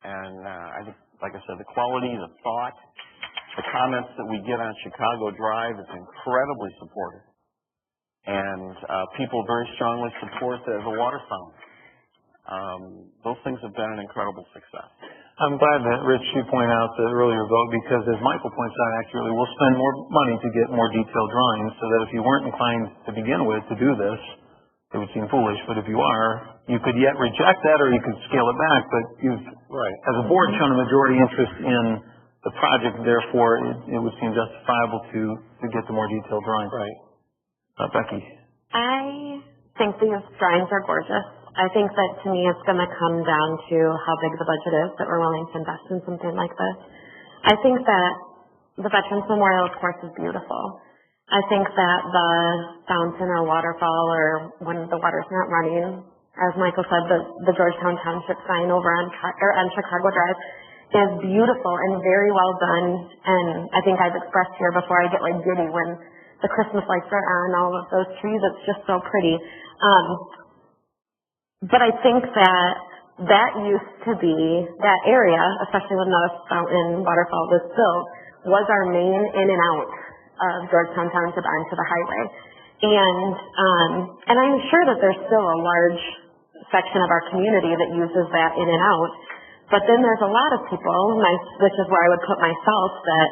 And I think, like I said, the quality, the thought, the comments that we get on Chicago Drive is incredibly supportive. And people very strongly support the water fountain. Those things have been an incredible success. I'm glad that, Rich, you point out the earlier vote, because as Michael points out accurately, we'll spend more money to get more detailed drawings, so that if you weren't inclined to begin with to do this, it would seem foolish. But if you are, you could yet reject that, or you could scale it back. But you've, as a board, shown a majority interest in the project. Therefore, it would seem justifiable to get the more detailed drawings. Right. Becky. I think these drawings are gorgeous. I think that, to me, it's going to come down to how big the budget is that we're willing to invest in something like this. I think that the Veterans Memorial, of course, is beautiful. I think that the fountain or waterfall, or when the water's not running, as Michael said, the Georgetown Township sign over on Chicago Drive is beautiful and very well done. And I think I've expressed here before, I get like giddy when the Christmas lights are on, all of those trees. It's just so pretty. But I think that used to be, that area, especially when the fountain waterfall was built, was our main in and out of Georgetown Township onto the highway. And I'm sure that there's still a large section of our community that uses that in and out. But then there's a lot of people, which is where I would put myself, that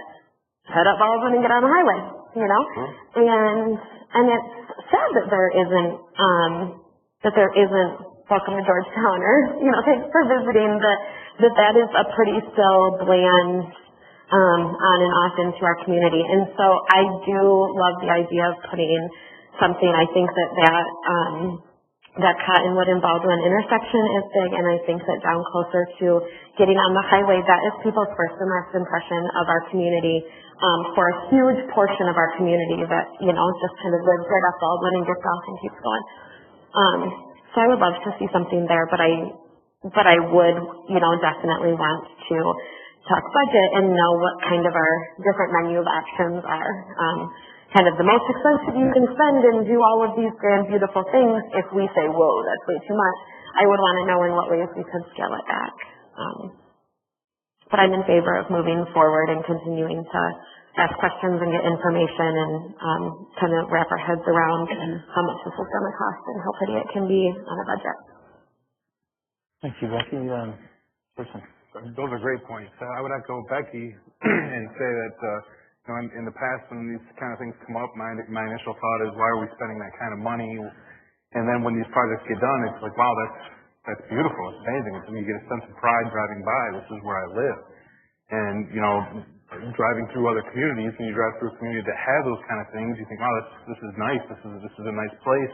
head up Baldwin and get on the highway, you know? And it's sad that there isn't welcome to Georgetown, or, you know, thanks for visiting, that is a pretty still bland on and off into our community. And so I do love the idea of putting something. I think that Cottonwood and Baldwin intersection is big, and I think that down closer to getting on the highway, that is people's first and last impression of our community, for a huge portion of our community that, you know, just kind of lives right off Baldwin and gets off and keeps going. So I would love to see something there, but I but I would, definitely want to talk budget and know what kind of our different menu of options are. Kind of the most expensive you can spend and do all of these grand, beautiful things. If we say, whoa, that's way too much, I would want to know in what ways we could scale it back. But I'm in favor of moving forward and continuing to ask questions and get information and kind of wrap our heads around how much this is going to cost and how pretty it can be on a budget. Thank you, Becky. Jason. Those are great points. I would echo Becky and say that in the past when these kind of things come up, my initial thought is, why are we spending that kind of money? And then when these projects get done, it's like, wow, that's beautiful. It's amazing. You get a sense of pride driving by. This is where I live. And driving through other communities, when you drive through a community that has those kind of things, you think, wow, this is nice. This is a nice place.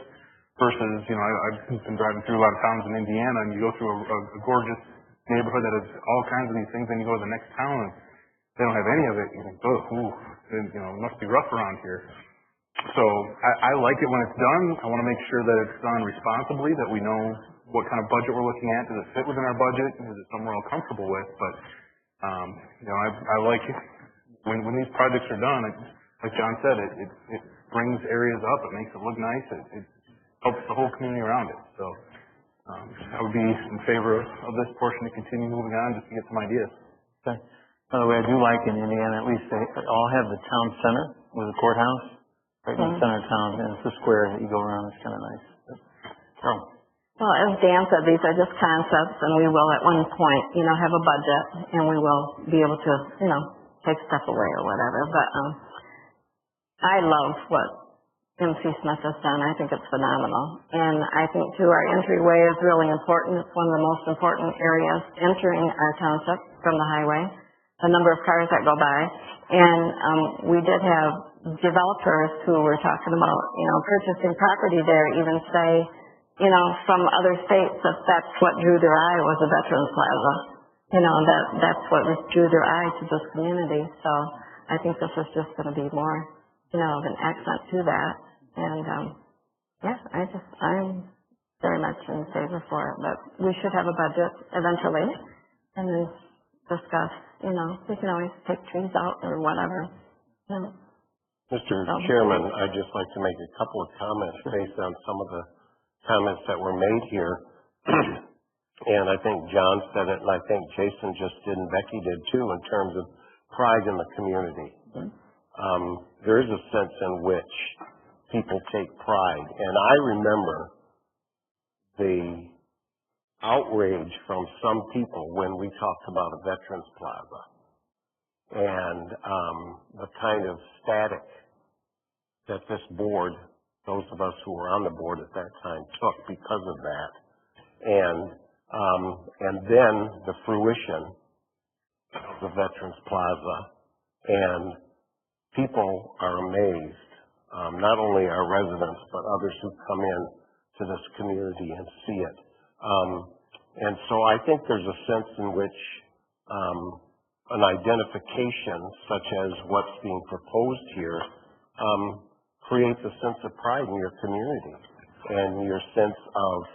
Versus, I've been driving through a lot of towns in Indiana, and you go through a gorgeous neighborhood that has all kinds of these things, and you go to the next town and they don't have any of it. You think, it must be rough around here. So I like it when it's done. I want to make sure that it's done responsibly, that we know what kind of budget we're looking at. Does it fit within our budget? Is it somewhere we're comfortable with? But I like it when these projects are done. Like John said, it brings areas up. It makes it look nice. It helps the whole community around it. So I would be in favor of this portion to continue moving on, just to get some ideas. Okay. By the way, I do like in Indiana, at least they all have the town center with the courthouse right in the center of town, and it's a square that you go around. It's kind of nice. Carol. Well, as Dan said, these are just concepts, and we will at one point, have a budget, and we will be able to, take stuff away or whatever. But I love what MC Smith has done. I think it's phenomenal. And I think, too, our entryway is really important. It's one of the most important areas entering our township from the highway, the number of cars that go by. And we did have developers who were talking about, purchasing property there, even say, from other states, that's what drew their eye was a Veterans Plaza. That's what drew their eye to this community. So I think this is just going to be more, of an accent to that. And, I'm very much in favor for it. But we should have a budget eventually and then discuss, we can always take trees out or whatever. Mr. Chairman, I'd just like to make a couple of comments based on some of the comments that were made here. And I think John said it, and I think Jason just did, and Becky did too, in terms of pride in the community. There is a sense in which people take pride. And I remember the outrage from some people when we talked about a Veterans Plaza, and the kind of static that this board, those of us who were on the board at that time, took because of that. And then the fruition of the Veterans Plaza, and people are amazed, not only our residents, but others who come in to this community and see it. And so I think there's a sense in which an identification such as what's being proposed here creates a sense of pride in your community and your sense of,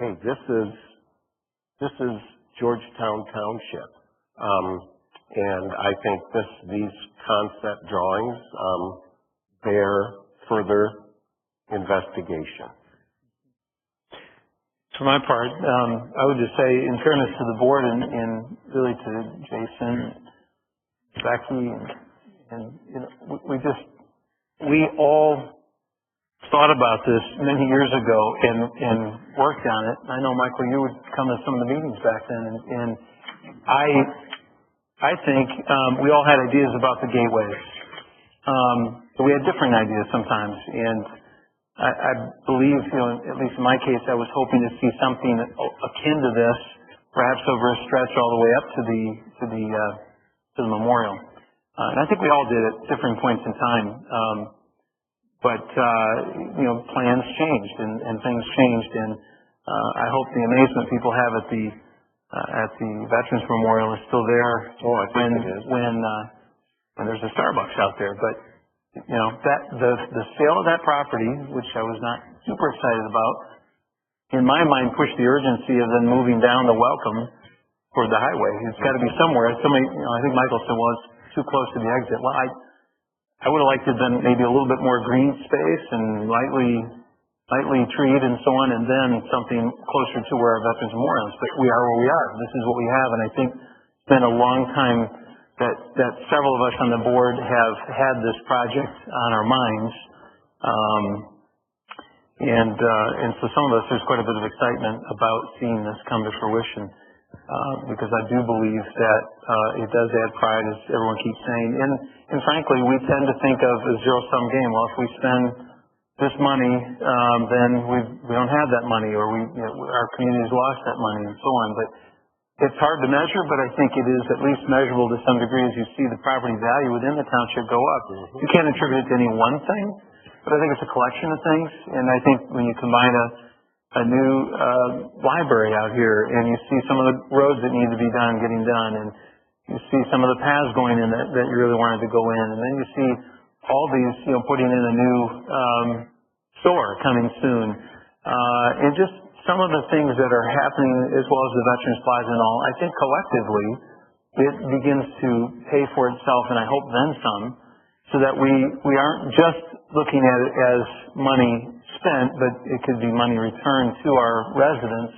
hey, this is Georgetown Township. And I think these concept drawings bear further investigation. For my part, I would just say, in fairness to the board and really to Jason, Becky, and we all thought about this many years ago and worked on it. I know, Michael, you would come to some of the meetings back then, and I think we all had ideas about the gateways. But we had different ideas sometimes, and I believe, at least in my case, I was hoping to see something akin to this, perhaps over a stretch all the way up to the memorial. And I think we all did at different points in time. But plans changed and things changed, and I hope the amazement people have at the Veterans Memorial is still there. Oh, I think it is. When there's a Starbucks out there. But that the sale of that property, which I was not super excited about, in my mind, push the urgency of then moving down the Welcome toward the highway. It's got to be somewhere. Somebody, I think Michael said, well, it's too close to the exit. Well, I would have liked to have done maybe a little bit more green space and lightly treed and so on, and then something closer to where our veterans memorial is. But we are where we are. This is what we have, and I think it's been a long time that several of us on the board have had this project on our minds. And so some of us, there's quite a bit of excitement about seeing this come to fruition, because I do believe that it does add pride, as everyone keeps saying. And frankly, we tend to think of a zero-sum game. Well, if we spend this money, then we don't have that money, or our community's lost that money, and so on. But it's hard to measure, but I think it is at least measurable to some degree as you see the property value within the township go up. You can't attribute it to any one thing, but I think it's a collection of things. And I think when you combine a new library out here, and you see some of the roads that need to be done getting done, and you see some of the paths going in that you really wanted to go in, and then you see all these, putting in a new store coming soon, and just some of the things that are happening, as well as the Veterans Plaza and all. I think collectively it begins to pay for itself, and I hope then some, so that we aren't just looking at it as money spent, but it could be money returned to our residents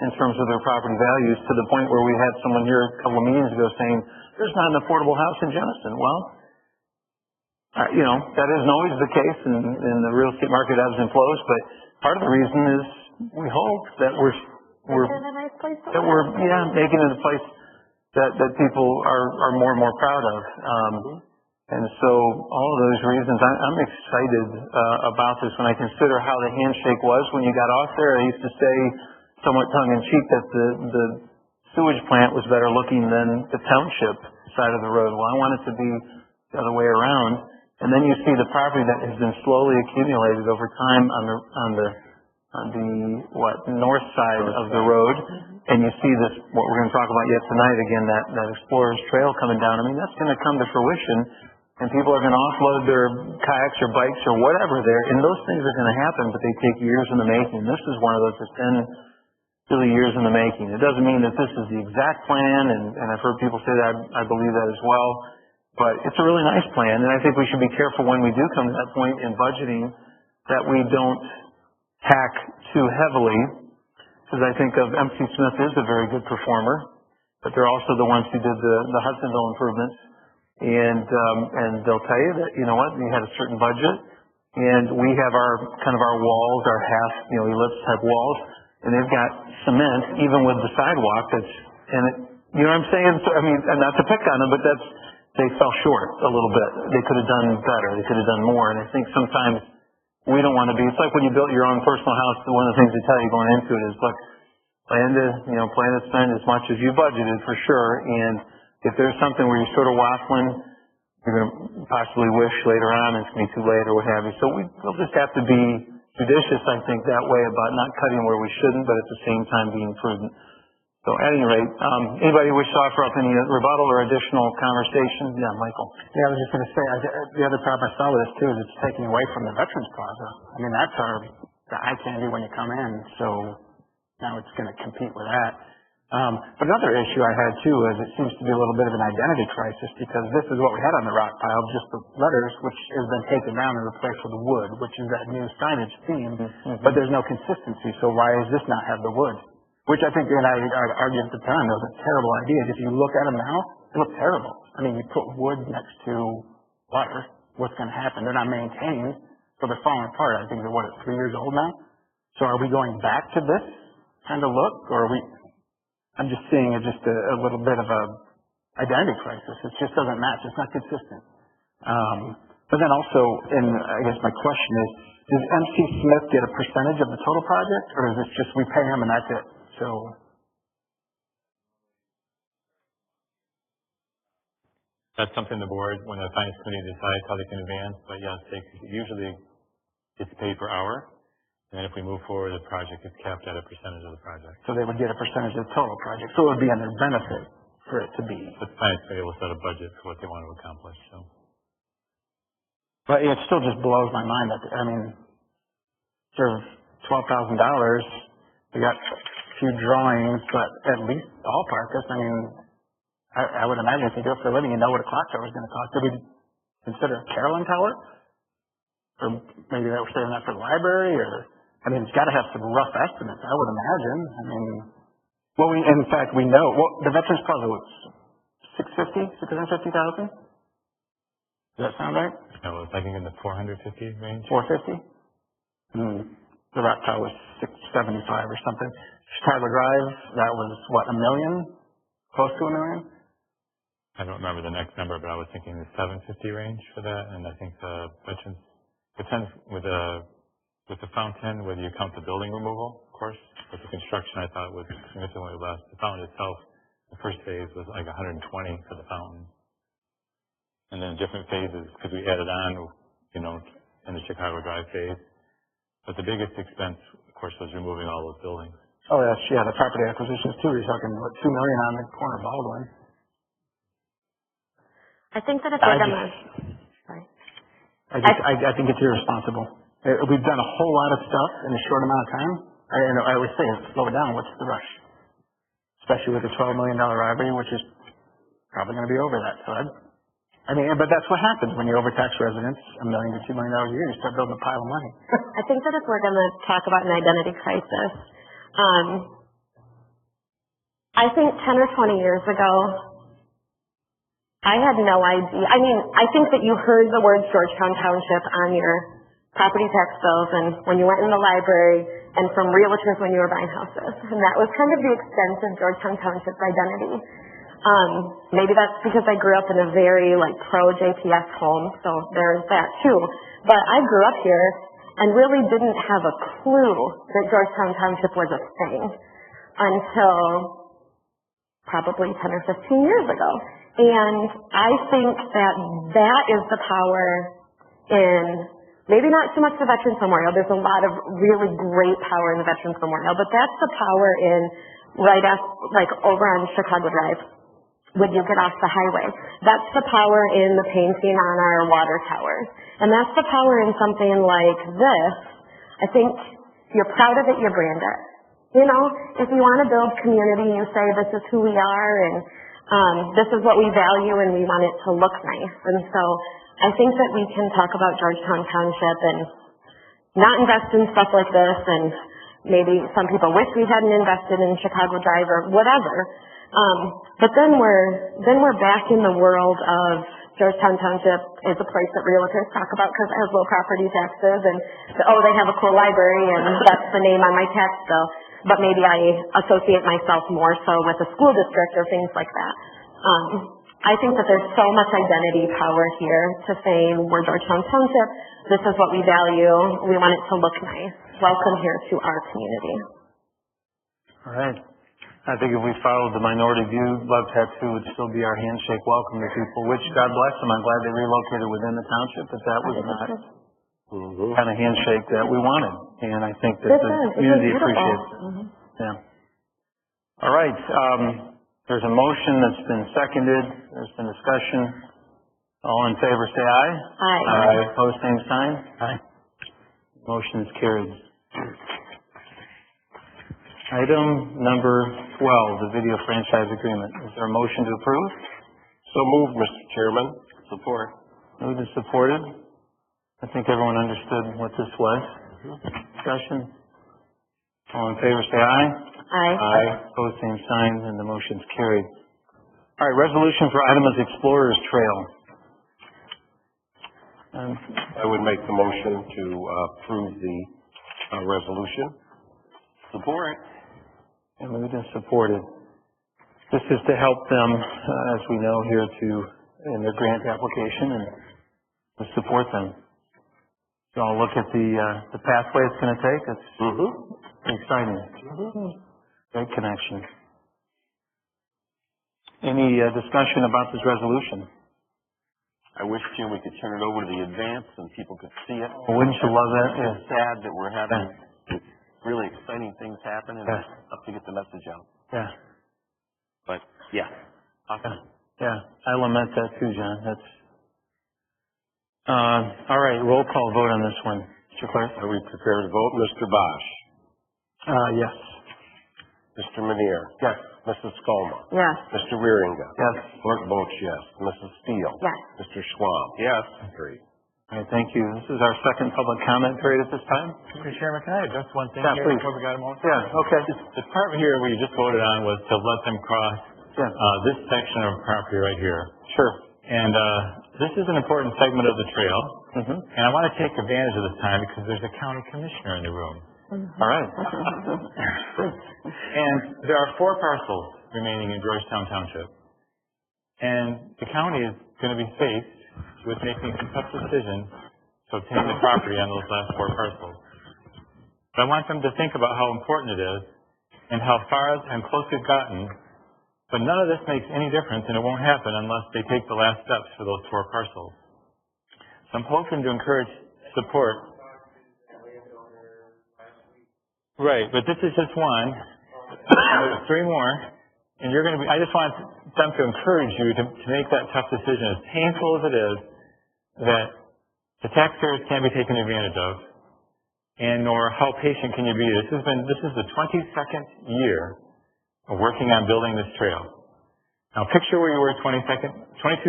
in terms of their property values, to the point where we had someone here a couple of meetings ago saying, there's not an affordable house in Genesee. Well, that isn't always the case, and the real estate market ebbs and flows, but part of the reason is we hope that we're making it a place that people are more and more proud of. And so all of those reasons, I'm excited about this. When I consider how the handshake was when you got off there, I used to say, somewhat tongue-in-cheek, that the sewage plant was better looking than the township side of the road. Well, I want it to be the other way around. And then you see the property that has been slowly accumulated over time on the north side of the road, and you see this, what we're going to talk about yet tonight, again, that Explorer's Trail coming down. I mean, that's going to come to fruition, and people are going to offload their kayaks or bikes or whatever there, and those things are going to happen, but they take years in the making. This is one of those that's been really years in the making. It doesn't mean that this is the exact plan, and I've heard people say that. I believe that as well. But it's a really nice plan, and I think we should be careful when we do come to that point in budgeting that we don't tack too heavily, because I think of MC Smith is a very good performer, but they're also the ones who did the Hudsonville improvements, and they'll tell you that, you know what, we had a certain budget, and we have our walls, our half, ellipse type walls, and they've got cement, even with the sidewalk, you know what I'm saying? So, I mean, and not to pick on them, but they fell short a little bit. They could have done better. They could have done more. And I think sometimes we don't want to be, it's like when you built your own personal house, one of the things they tell you going into it is, look, plan to spend as much as you budgeted for sure. And if there's something where you're sort of waffling, you're going to possibly wish later on it's going to be too late or what have you. So we'll just have to be judicious, I think, that way about not cutting where we shouldn't, but at the same time being prudent. So at any rate, anybody wish to offer up any rebuttal or additional conversation? Yeah, Michael. Yeah, I was just going to say, the other problem I saw with this too is it's taking away from the Veterans Plaza. I mean, that's the eye candy when you come in, so now it's going to compete with that. But another issue I had too is it seems to be a little bit of an identity crisis, because this is what we had on the rock pile, just the letters, which has been taken down and replaced with the wood, which is that new signage theme, but there's no consistency, so why does this not have the wood? Which I think, and I argued at the time, that was a terrible idea. If you look at them now, they look terrible. I mean, you put wood next to water, what's going to happen? They're not maintained, so they're falling apart. I think they're, 3 years old now? So are we going back to this kind of look, or are we... I'm just seeing it just a little bit of a identity crisis. It just doesn't match. It's not consistent. But then also, and I guess my question is, does MC Smith get a percentage of the total project, or is this just we pay him and that's it? So that's something the board, when the finance committee decides how they can advance, but yes, usually it's paid per hour. And then if we move forward, the project is capped at a percentage of the project. So they would get a percentage of the total project. So it would be on their benefit for it to be. The finance committee will set a budget for what they want to accomplish. So. But it still just blows my mind that, I mean, for $12,000, We got a few drawings, but at least ballpark us. I mean, I would imagine if you do it for a living, you know what a clock tower is going to cost. Did we consider a Carolyn Tower? Or maybe that we're saving that for the library, or, I mean, it's got to have some rough estimates, I would imagine. I mean, well, in fact, we know, well, the Veterans Plaza was $650,000? Does that sound right? I was thinking in the 450 range. 450? The Rock Tower was 675 or something. Chicago Drive, that was what, $1 million? Close to $1 million? I don't remember the next number, but I was thinking the 750 range for that, and I think the Veterans, depends with the fountain, whether you count the building removal, of course. With the construction, I thought was significantly less. The fountain itself, the first phase was like 120 for the fountain. And then different phases, because we added on, in the Chicago Drive phase. But the biggest expense, of course, was removing all those buildings. Oh, yeah, the property acquisitions too. You're talking, what, $2 million on the corner of Baldwin. I think that if we're gonna, sorry. I think it's irresponsible. We've done a whole lot of stuff in a short amount of time. I always say, slow it down. What's the rush? Especially with the $12 million library, which is probably going to be over that. So I mean, but that's what happens when you overtax residents $1 million to $2 million a year. You start building a pile of money. I think that if we're going to talk about an identity crisis, I think 10 or 20 years ago, I had no idea. I mean, I think that you heard the words Georgetown Township on your property tax bills and when you went in the library and from realtors when you were buying houses. And that was kind of the extent of Georgetown Township's identity. Maybe that's because I grew up in a very pro-JPS home, so there's that too. But I grew up here and really didn't have a clue that Georgetown Township was a thing until probably 10 or 15 years ago. And I think that that is the power in, maybe not so much the Veterans Memorial, there's a lot of really great power in the Veterans Memorial, but that's the power in over on Chicago Drive when you get off the highway. That's the power in the painting on our water towers. And that's the power in something like this. I think you're proud of it, you brand it. If you want to build community, you say this is who we are and this is what we value and we want it to look nice. And so I think that we can talk about Georgetown Township and not invest in stuff like this, and maybe some people wish we hadn't invested in Chicago Drive or whatever. But then we're back in the world of Georgetown Township is a place that realtors talk about because it has low property taxes and they have a cool library and that's the name on my tax bill. But maybe I associate myself more so with a school district or things like that. I think that there's so much identity power here to saying we're Georgetown Township, this is what we value, we want it to look nice. Welcome here to our community. All right. I think if we followed the minority view, love tattoo would still be our handshake welcome to people, which, God bless them, I'm glad they relocated within the township, but that was not the kind of handshake that we wanted. And I think that the community appreciates it. Yeah. All right. There's a motion that's been seconded. There's been discussion. All in favor say aye. Aye. Aye. Opposed, same sign. Aye. Motion is carried. Item number 12, the video franchise agreement. Is there a motion to approve? So moved, Mr. Chairman. Support. Moved and supported. I think everyone understood what this was. Discussion. All in favor say aye. Aye. Aye. Opposed, same sign, and the motion's carried. All right, resolution for Idaho's Explorers Trail. I would make the motion to approve the resolution. Support. And moved and supported. This is to help them, as we know here, in their grant application and to support them. So I'll look at the pathway it's going to take. It's exciting. Great connection. Any discussion about this resolution? I wish, Jim, we could turn it over to the advance and people could see it. Well, wouldn't you love that? Yeah. It's sad that we're having really exciting things happen and it's up to get the message out. Yeah. But, yeah. Awesome. Yeah. I lament that too, John. That's all right. Roll call vote on this one. Mr. Clerk. Are we prepared to vote? Mr. Bosch? Yes. Mr. Manier. Yes. Mrs. Scolma. Yes. Mr. Reeringa. Yes. Clerk votes yes. Mrs. Steele. Yes. Mr. Schwab. Yes. Great. All right, thank you. This is our second public comment period at this time. Mr. Chairman, can I address one thing Yeah, here please. before we got a moment? Yeah, okay. The part here we just voted on was to let them cross Yeah, this section of property right here. sure. And this is an important segment of the trail, Mm-hmm. and I want to take advantage of this time because there's a county commissioner in the room. All right. And there are 4 parcels remaining in Georgetown Township. And the county is going to be faced with making some tough decisions to obtain the property on those last 4 parcels. But I want them to think about how important it is and how far and close we've gotten. But none of this makes any difference, and it won't happen unless they take the last steps for those 4 parcels. So I'm hoping to encourage support. Right, but this is just one. There's 3 more, and you're going to be. I just want them to encourage you to make that tough decision, as painful as it is, that the taxpayers can't be taken advantage of, and nor how patient can you be. This is the 22nd year of working on building this trail. Now picture where you were 22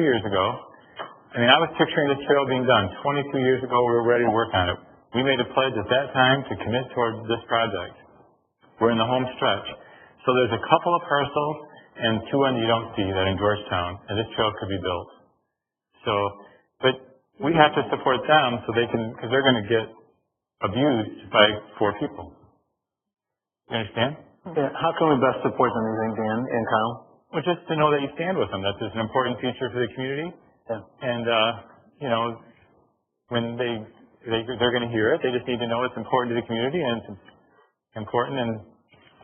years ago. I mean, I was picturing this trail being done. 22 years ago, we were ready to work on it. We made a pledge at that time to commit towards this project. We're in the home stretch. So there's a couple of parcels and 2 you don't see that in Georgetown, and this trail could be built. So, but we have to support them so they can, because they're going to get abused by 4 people. You understand? Yeah, how can we best support them, you think, Dan and Kyle? Well, just to know that you stand with them. That there's an important future for the community. Yeah. And, you know, when they're going to hear it, they just need to know it's important to the community, and it's important and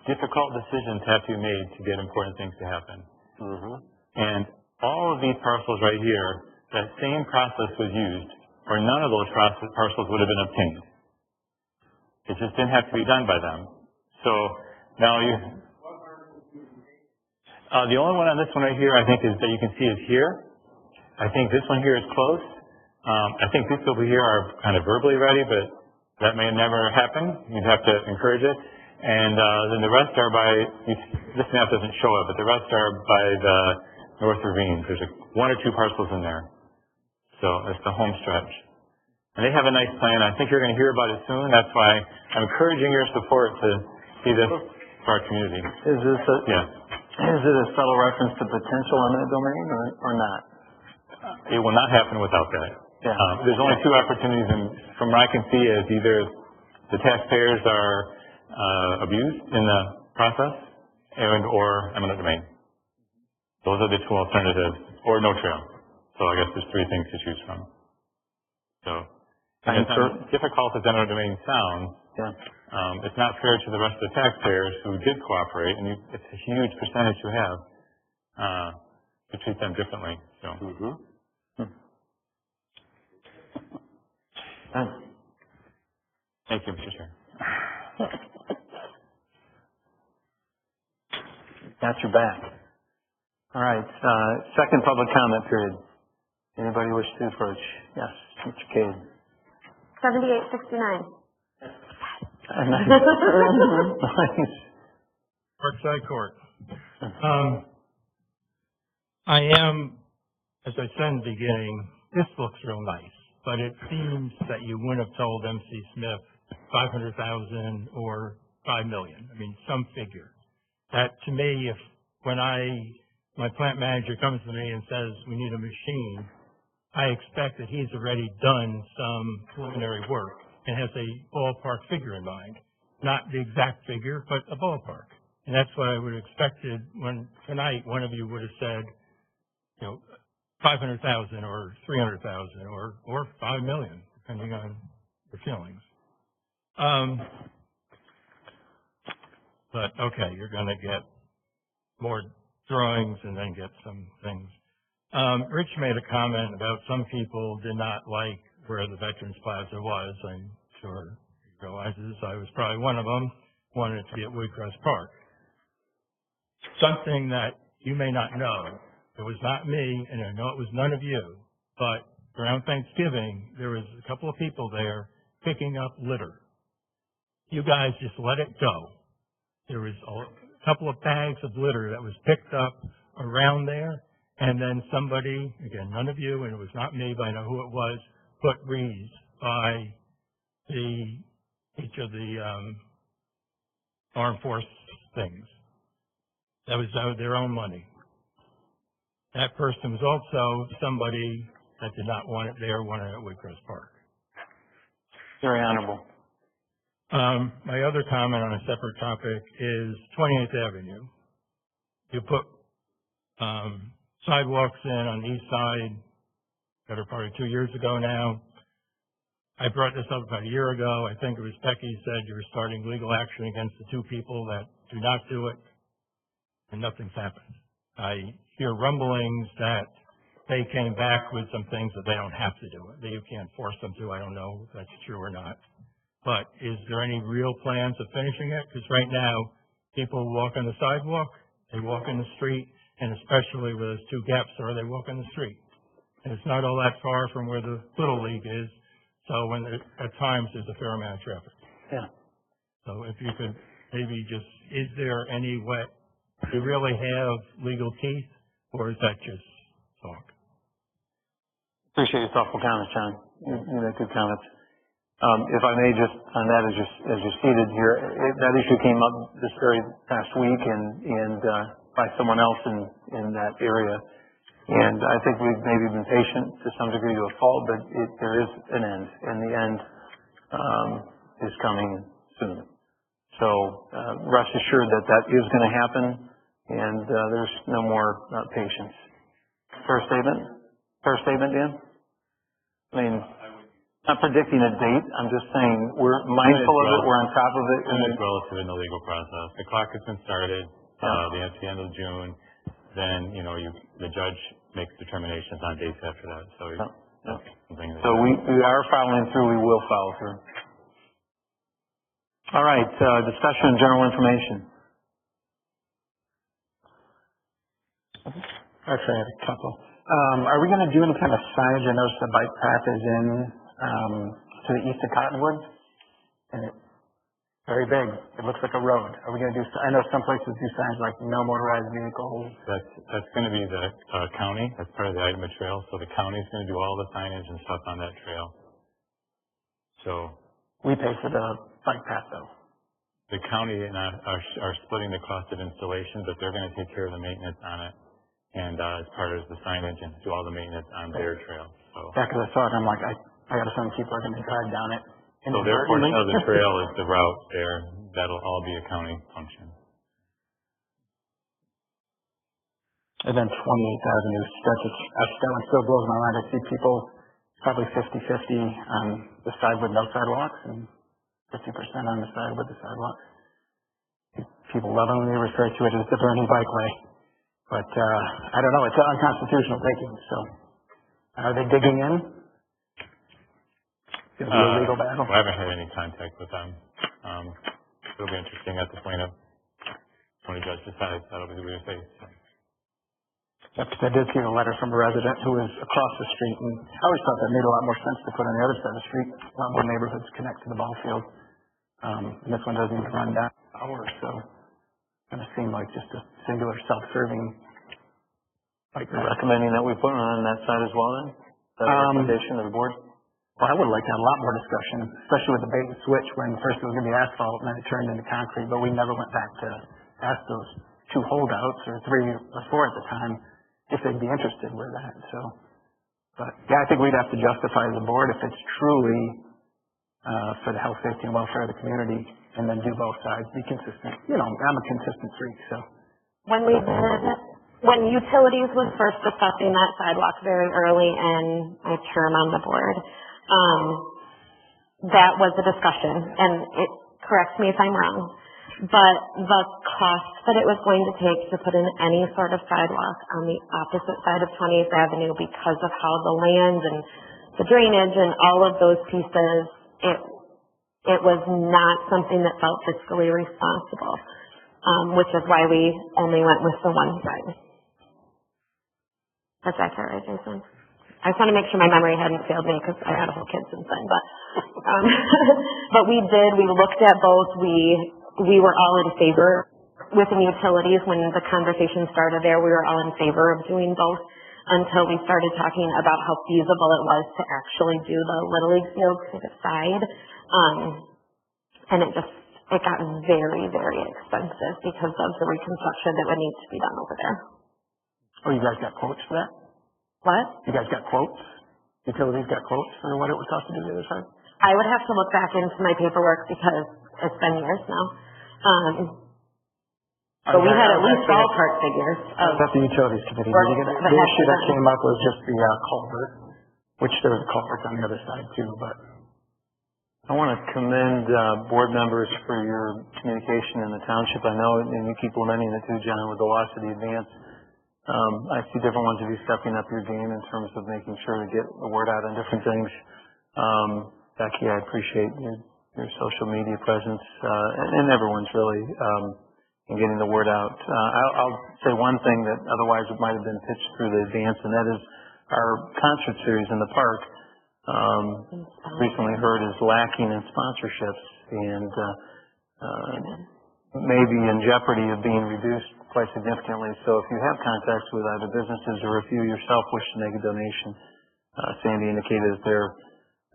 difficult decisions have to be made to get important things to happen. Mm-hmm. And all of these parcels right here, that same process was used, or none of those parcels would have been obtained. It just didn't have to be done by them. So now the only one on this one right here, I think, is that you can see is here. I think this one here is close. I think these over here are kind of verbally ready, but that may never happen. You'd have to encourage it. And then the rest are by, this map doesn't show it, but the rest are by the North Ravines. There's 1 or 2 parcels in there. So it's the home stretch. And they have a nice plan. I think you're going to hear about it soon. That's why I'm encouraging your support to see this for our community. Is it a subtle reference to potential eminent domain or not? It will not happen without that. Yeah. There's only 2 opportunities, and from what I can see is either the taxpayers are abused in the process or eminent domain. Those are the 2 alternatives, or no trail. So I guess there's 3 things to choose from. So, as difficult as eminent domain sounds, yeah. It's not fair to the rest of the taxpayers who did cooperate, and it's a huge percentage you have, to treat them differently. So. Mm-hmm. Thank you, Mr. Chair. Got your back. All right, second public comment period. Anybody wish to approach? Yes, Mr. Cade. 7869. Nice. Parkside Court. I am, as I said in the beginning, this looks real nice, but it seems that you wouldn't have told MC Smith 500,000 or 5 million. I mean, some figure. That to me, when my plant manager comes to me and says we need a machine, I expect that he's already done some preliminary work and has a ballpark figure in mind. Not the exact figure, but a ballpark. And that's what I would have expected when tonight one of you would have said, 500,000 or 300,000 or 5 million, depending on your feelings. But okay, you're going to get more drawings and then get some things. Rich made a comment about some people did not like where the Veterans Plaza was. I'm sure he realizes I was probably one of them, wanted it to be at Woodcrest Park. Something that you may not know, it was not me, and I know it was none of you, but around Thanksgiving, there was a couple of people there picking up litter. You guys just let it go. There was couple of bags of litter that was picked up around there, and then somebody, again, none of you, and it was not me, but I know who it was, put wreaths by each of the armed force things. That was out of their own money. That person was also somebody that did not want it there, wanted it at Woodcrest Park. Very honorable. My other comment on a separate topic is 28th Avenue. You put sidewalks in on the east side, better part of 2 years ago now. I brought this up about a year ago. I think it was Becky said you were starting legal action against the two people that do not do it, and nothing's happened. I hear rumblings that they came back with some things that they don't have to do it, that you can't force them to. I don't know if that's true or not. But is there any real plans of finishing it? Because right now, people walk on the sidewalk, they walk in the street, and especially where those two gaps are, they walk in the street. And it's not all that far from where the Little League is, so when at times there's a fair amount of traffic. Yeah. So if you could maybe just, is there any way, do you really have legal teeth, or is that just talk? Appreciate your thoughtful comments, John. You make good comments. If I may just, on that, as you stated here, that issue came up this very past week and by someone else in that area. And I think we've maybe been patient to some degree to a fault, but there is an end, and the end is coming soon. So rest assured that is going to happen, and there's no more patience. Fair statement? Fair statement, Dan? I mean, not predicting a date. I'm just saying we're mindful of it. We're on top of it. And it's relative in the legal process. The clock has been started. At the end of June. Then the judge makes determinations on dates after that. So so we are following through. We will follow through. All right. Discussion on general information. Actually, I had a couple. Are we going to do any kind of signage? I noticed the bike path is in to the east of Cottonwood, and it's very big. It looks like a road. Are we going to do? I know some places do signs like no motorized vehicles. That's going to be the county. That's part of the item of trail. So the county is going to do all the signage and stuff on that trail. So we pay for the bike path, though. The county and I are splitting the cost of installation, but they're going to take care of the maintenance on it, and as part of the signage and do all the maintenance on their trail. So yeah, because I saw it, and I'm like, I got to assume people are going to drive down it. So their portion of the trail is the route there. That'll all be a county function. And then 28th Avenue stretches. That one still blows my mind. I see people probably 50-50 on the side with no sidewalks and 50% on the side with the sidewalks. People lovingly refer to it as the burning bikeway. But I don't know. It's unconstitutional taking. So are they digging in? It's going to be a legal battle. I haven't had any contact with them. It'll be interesting at the point of when the judge decides that'll be the way to face. I did see a letter from a resident who was across the street, and I always thought that made a lot more sense to put on the other side of the street. A lot more neighborhoods connect to the ball field. And this one doesn't even run down hours, so it kind of seemed like just a singular self-serving bike path. Recommending that we put it on that side as well, then? Is that a recommendation of the board? Well, I would like to have a lot more discussion, especially with the bait and switch, when first it was going to be asphalt and then it turned into concrete, but we never went back to ask those two holdouts, or 3 or 4 at the time, if they'd be interested with that. So, but yeah, I think we'd have to justify as a board if it's truly for the health, safety, and welfare of the community, and then do both sides, be consistent. I'm a consistent freak, so. When utilities was first discussing that sidewalk very early in my term on the board, that was a discussion, and it corrects me if I'm wrong, but the cost that it was going to take to put in any sort of sidewalk on the opposite side of 20th Avenue because of how the land and the drainage and all of those pieces, it was not something that felt fiscally responsible, which is why we only went with the one side. That's accurate, right, Jason? I just want to make sure my memory hadn't failed me because I had a whole kid since then. But we looked at both. We were all in favor within utilities, when the conversation started there, we were all in favor of doing both until we started talking about how feasible it was to actually do the Little League field to the side. And it got very, very expensive because of the reconstruction that would need to be done over there. Oh, you guys got quotes for that? What? You guys got quotes? Utilities got quotes for what it would cost to do the other side? I would have to look back into my paperwork because it's been years now. But we had at least ballpark figures of. That's the utilities committee. The issue that came up was just the culvert, which there was a culvert on the other side too, but. I want to commend board members for your communication in the township. I know, and you keep lamenting it too, John, with the loss of the advance. I see different ones of you stepping up your game in terms of making sure to get the word out on different things. Becky, I appreciate your social media presence, and everyone's really, in getting the word out. I'll say one thing that otherwise it might have been pitched through the advance, and that is our concert series in the park. Recently heard is lacking in sponsorships and maybe in jeopardy of being reduced quite significantly. So if you have contacts with either businesses or if you yourself wish to make a donation, Sandy indicated that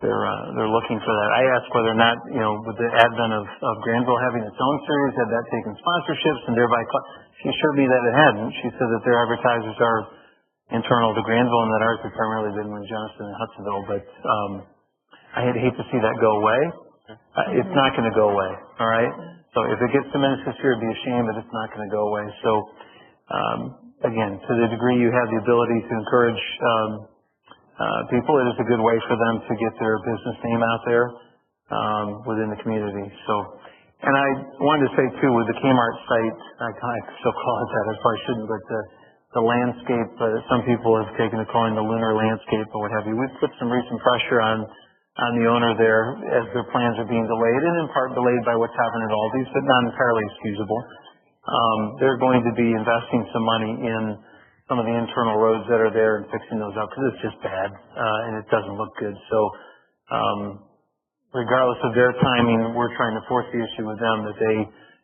they're looking for that. I asked whether or not, with the advent of Granville having its own series, had that taken sponsorships and thereby, she assured me that it hadn't. She said that their advertisers are internal to Granville and that ours have primarily been with Johnston and Hudsonville, but I hate to see that go away. It's not going to go away, all right? So if it gets diminished this year, it'd be a shame, but it's not going to go away. So, again, to the degree you have the ability to encourage people, it is a good way for them to get their business name out there within the community. So, and I wanted to say, too, with the Kmart site, I still call it that, I probably shouldn't, but the landscape, some people have taken to calling the lunar landscape or what have you. We've put some recent pressure on the owner there as their plans are being delayed, and in part delayed by what's happened at Aldi's, but not entirely excusable. They're going to be investing some money in some of the internal roads that are there and fixing those up because it's just bad, and it doesn't look good. So, regardless of their timing, we're trying to force the issue with them that they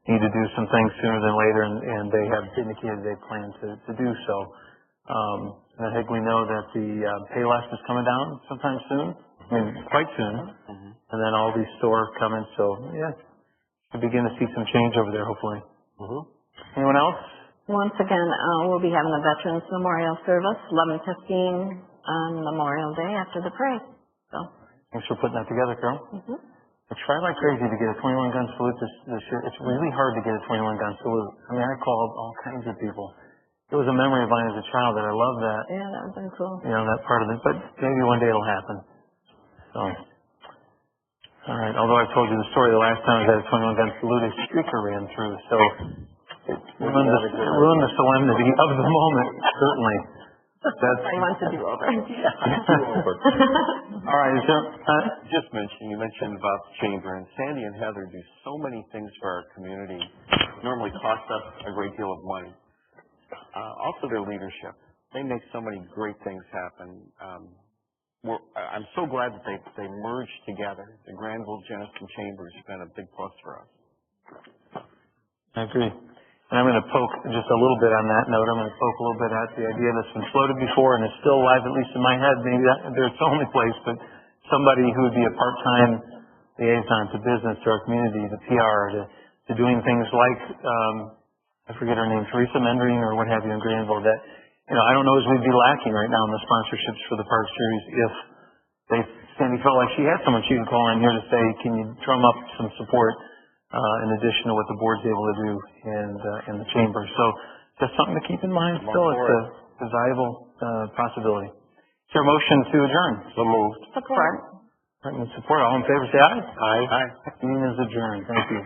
need to do some things sooner than later, and they have indicated they plan to do so. And I think we know that the Payless is coming down sometime soon. I mean, quite soon. And then all these stores coming, so yeah, we'll begin to see some change over there, hopefully. Anyone else? Once again, we'll be having a Veterans Memorial Service, 11:15 on Memorial Day after the parade. So. Thanks for putting that together, Carol. I tried like crazy to get a 21-gun salute this year. It's really hard to get a 21-gun salute. I mean, I called all kinds of people. It was a memory of mine as a child that I love that. Yeah, that would have been cool. That part of it. But maybe one day it'll happen. So, all right. Although I told you the story the last time I had a 21-gun salute, a streaker ran through. So it ruined the solemnity of the moment, certainly. I want to do over. All right. You mentioned about the chamber, and Sandy and Heather do so many things for our community. Normally cost us a great deal of money. Also their leadership. They make so many great things happen. I'm so glad that they merged together. The Granville Genesee Chamber has been a big plus for us. I agree. And I'm going to poke just a little bit on that note. I'm going to poke a little bit at the idea that's been floated before and is still alive, at least in my head. Maybe there's its only place, but somebody who would be a part-time liaison to business, to our community, to PR, to doing things like, I forget her name, Teresa Mendring or what have you in Granville, that, I don't know as we'd be lacking right now in the sponsorships for the Park Series if Sandy felt like she had someone she could call in here to say, can you drum up some support in addition to what the board's able to do in the chamber. So just something to keep in mind still. It's a valuable possibility. Is there a motion to adjourn? So moved. Support. Support. All in favor say aye. Aye. Meeting is adjourned. Thank you.